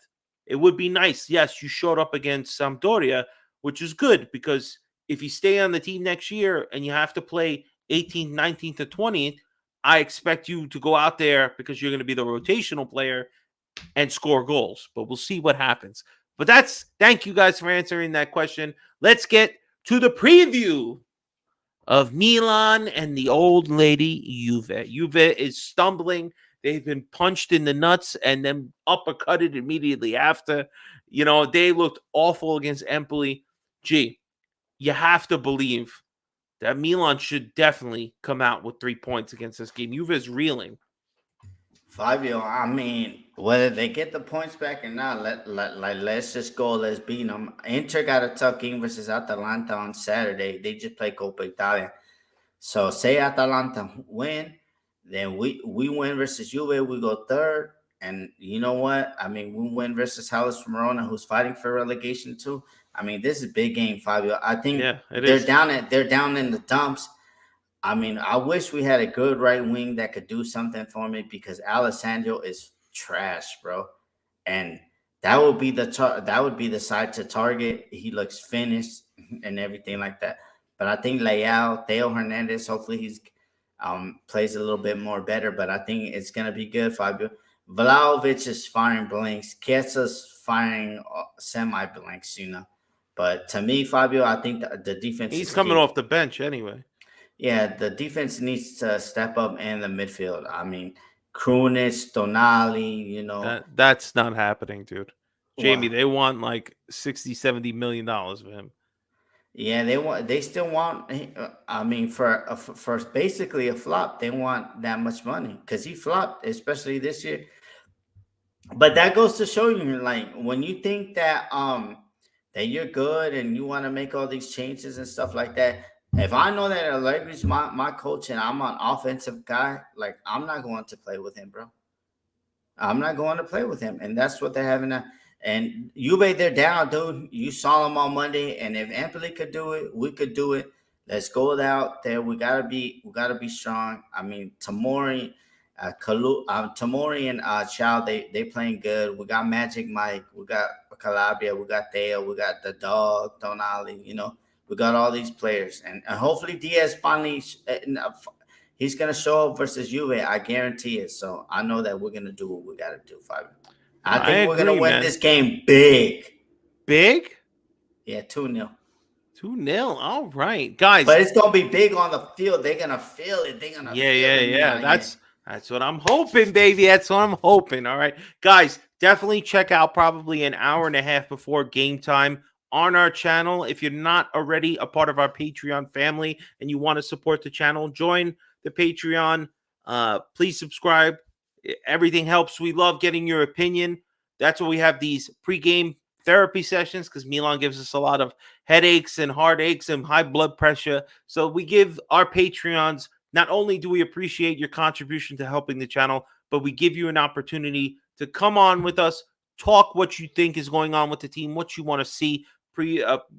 It would be nice. Yes, you showed up against Sampdoria, which is good because if you stay on the team next year and you have to play 18th, 19th to 20th, I expect you to go out there because you're going to be the rotational player and score goals. But we'll see what happens. But thank you guys for answering that question. Let's get to the preview of Milan and the old lady Juve. Juve is stumbling. They've been punched in the nuts and then uppercutted immediately after. They looked awful against Empoli. Gee, you have to believe that Milan should definitely come out with 3 points against this game. Juve is reeling. Fabio, I mean, whether they get the points back or not, let's just go. Let's beat them. Inter got a tough game versus Atalanta on Saturday. They just play Coppa Italia. So say Atalanta win, then we win versus Juve. We go third. And you know what? I mean, we win versus Hellas Verona, who's fighting for relegation too. I mean, this is a big game, Fabio. I think they're down in the dumps. I mean, I wish we had a good right wing that could do something for me because Alessandro is trash, bro. And that would be the side to target. He looks finished and everything like that. But I think Theo Hernandez, hopefully he's plays a little bit more better. But I think it's gonna be good, Fabio. Vlahovic is firing blanks. Chiesa's firing semi blanks, But to me, Fabio, I think the defense. He's coming off the bench anyway. Yeah, the defense needs to step up in the midfield. I mean, Krunic, Tonali, That's not happening, dude. Jamie, Wow. they want like $60-70 million of him. Yeah, they still want. I mean, for basically a flop, they want that much money because he flopped, especially this year. But that goes to show you, like, when you think that that you're good and you want to make all these changes and stuff like that. If I know that Allegri's my coach and I'm an offensive guy, like, I'm not going to play with him, bro. I'm not going to play with him. And that's what they're having to. And Juve, they're down, dude. You saw them on Monday. And if Empoli could do it, we could do it. Let's go out there. We gotta be strong. I mean, Tomori and Chow, they playing good. We got Magic Mike, we got Calabria, we got Theo, we got the dog, Tonali, we got all these players. And hopefully Diaz finally he's gonna show up versus Juve. I guarantee it. So I know that we're gonna do what we gotta do, Fabio. I think we're gonna win this game big. Big? Yeah, 2-0. 2-0. All right, guys. But it's gonna be big on the field. They're gonna feel it. They're gonna feel it. Yeah. That's what I'm hoping, baby. That's what I'm hoping. All right, guys. Definitely check out probably an hour and a half before game time on our channel. If you're not already a part of our Patreon family and you want to support the channel, join the Patreon. Please subscribe. Everything helps. We love getting your opinion. That's why we have these pregame therapy sessions, because Milan gives us a lot of headaches and heartaches and high blood pressure. So we give our Patreons, not only do we appreciate your contribution to helping the channel, but we give you an opportunity to come on with us, talk what you think is going on with the team, what you want to see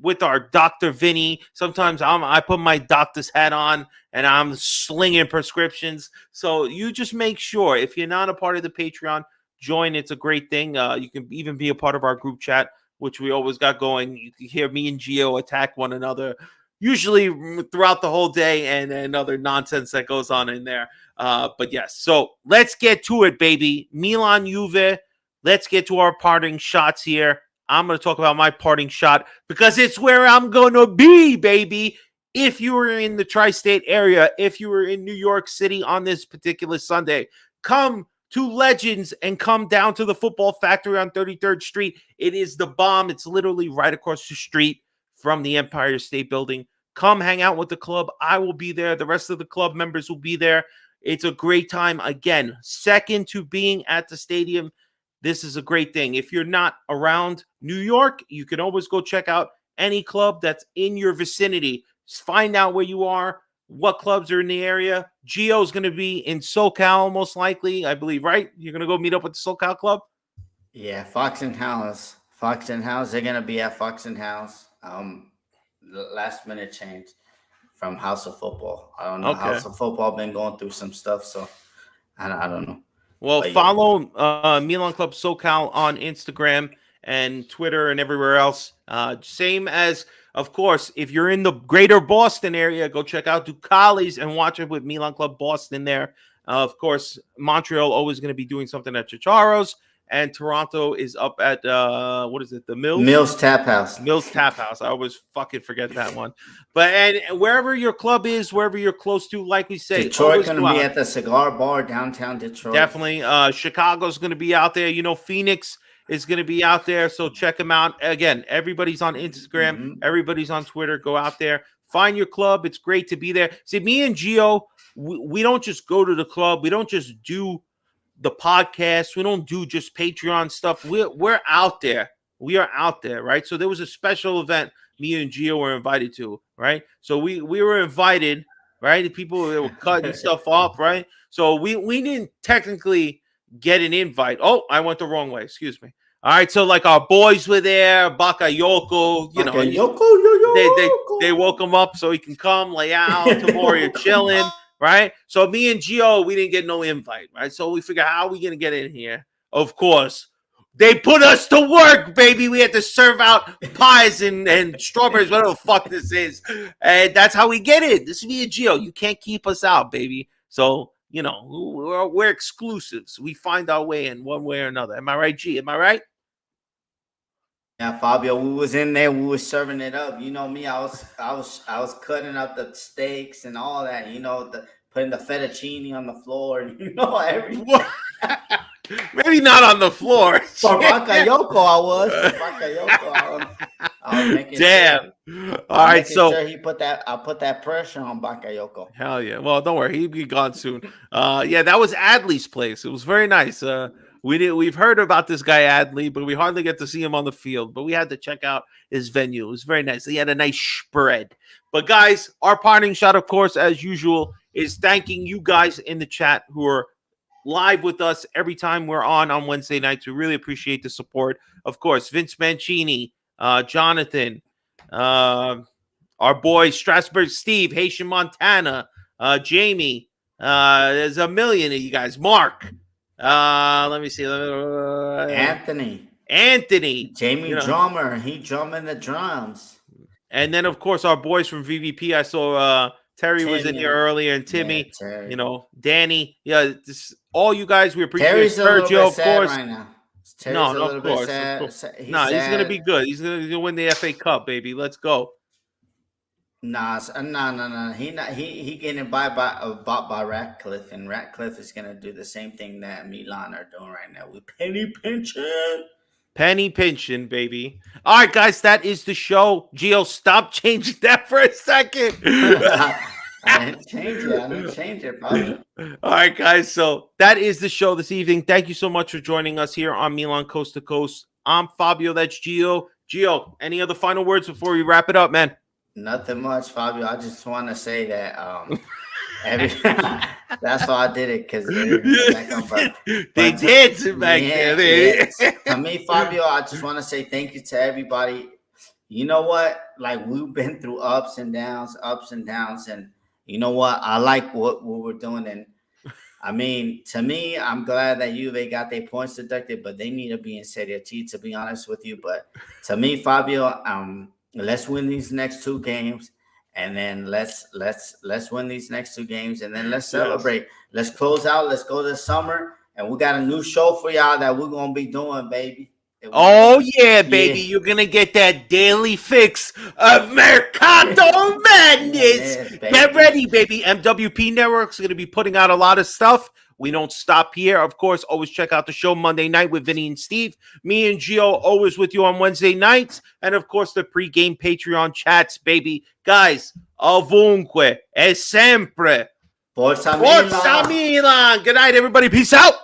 with our Dr. Vinny. Sometimes I put my doctor's hat on and I'm slinging prescriptions. So you just make sure, if you're not a part of the Patreon, join. It's a great thing. You can even be a part of our group chat, which we always got going. You can hear me and Geo attack one another, usually throughout the whole day, and other nonsense that goes on in there. But yes, so let's get to it, baby. Milan Juve. Let's get to our parting shots here. I'm going to talk about my parting shot because it's where I'm going to be, baby. If you were in the tri-state area, if you were in New York City on this particular Sunday, come to Legends and come down to the Football Factory on 33rd Street. It is the bomb. It's literally right across the street from the Empire State Building. Come hang out with the club. I will be there. The rest of the club members will be there. It's a great time. Again, second to being at the stadium. This is a great thing. If you're not around New York, you can always go check out any club that's in your vicinity. Just find out where you are, what clubs are in the area. Gio's going to be in SoCal most likely, I believe, right? You're going to go meet up with the SoCal club? Yeah, Fox and House. Fox and House, they're going to be at Fox and House. Last minute change from House of Football. I don't know. Okay. House of Football been going through some stuff, so I don't know. Well, follow Milan Club SoCal on Instagram and Twitter and everywhere else. Same as, of course, if you're in the greater Boston area, go check out Ducali's and watch it with Milan Club Boston there. Of course, Montreal always going to be doing something at Chicharo's. And Toronto is up at, what is it, the Mills? Mills Tap House. Mills Tap House. I always fucking forget that one. But and wherever your club is, wherever you're close to, like we say. Detroit going to be at the Cigar Bar, downtown Detroit. Definitely. Chicago's going to be out there. You know, Phoenix is going to be out there. So check them out. Again, everybody's on Instagram. Mm-hmm. Everybody's on Twitter. Go out there. Find your club. It's great to be there. See, me and Geo, we don't just go to the club. We don't just do the podcast. We don't do just Patreon stuff. We're out there. We are out there, right? So there was a special event me and Geo were invited to, right? So we were invited, right? The people were cutting stuff off, right? So we didn't technically get an invite. Oh, I went the wrong way. Excuse me. All right, so like our boys were there, Bakayoko, you know, they woke him up so he can come lay out. Tomorrow you're chilling. Right? So me and Gio, we didn't get no invite, right? So we figured, how are we going to get in here? Of course, they put us to work, baby. We had to serve out pies and strawberries, whatever the fuck this is. And that's how we get in. This is me and Gio. You can't keep us out, baby. So, you know, we're exclusives. We find our way in one way or another. Am I right, G? Am I right? Yeah, Fabio, we was in there, we was serving it up. You know me, I was cutting up the steaks and all that, you know, putting the fettuccine on the floor, and you know, everything. Maybe not on the floor. For Bakayoko, I was making damn. Sure. All right, so sure I put that pressure on Bakayoko. Hell yeah. Well, don't worry, he'll be gone soon. Yeah, that was Adley's place. It was very nice. We've heard about this guy Adley, but we hardly get to see him on the field. But we had to check out his venue. It was very nice. He had a nice spread. But guys, our parting shot, of course, as usual, is thanking you guys in the chat who are live with us every time we're on Wednesday nights. We really appreciate the support. Of course, Vince Mancini, Jonathan, our boy Strasburg Steve, Haitian Montana, Jamie. There's a million of you guys. Mark. Let me see. Anthony. Jamie drummer. He drumming the drums. And then, of course, our boys from VVP. I saw Terry was in here earlier, and Timmy. Yeah, you know, Danny. Yeah, all you guys. We appreciate Terry's Sergio, of course. Right now. No, of course. He's gonna be good. He's gonna win the FA Cup, baby. Let's go. No. He getting bought by Ratcliffe, and Ratcliffe is gonna do the same thing that Milan are doing right now with penny pinching, baby. All right, guys, that is the show. Gio, stop changing that for a second. I didn't change it, brother. All right, guys, so that is the show this evening. Thank you so much for joining us here on Milan Coast to Coast. I'm Fabio. That's Gio. Gio, any other final words before we wrap it up, man? Nothing much, Fabio. I just want to say that That's why I did it, because they did back there. Yeah. To me, Fabio, I just want to say thank you to everybody. You know what? Like, we've been through ups and downs, and you know what? I like what we're doing, and I mean, to me, I'm glad that Juve got their points deducted, but they need to be in Serie C, to be honest with you. But to me, Fabio, let's win these next 2 games. And then let's win these next 2 games, and then let's celebrate. Yes. Let's close out. Let's go to summer, and we got a new show for y'all that we're gonna be doing, baby. Oh yeah, baby! Yeah. You're gonna get that daily fix of Mercato Madness. Yeah, get ready, baby! MWP Network's gonna be putting out a lot of stuff. We don't stop here. Of course, always check out the show Monday night with Vinny and Steve. Me and Geo always with you on Wednesday nights. And, of course, the pregame Patreon chats, baby. Guys, ovunque e sempre. Forza Milan! Good night, everybody. Peace out.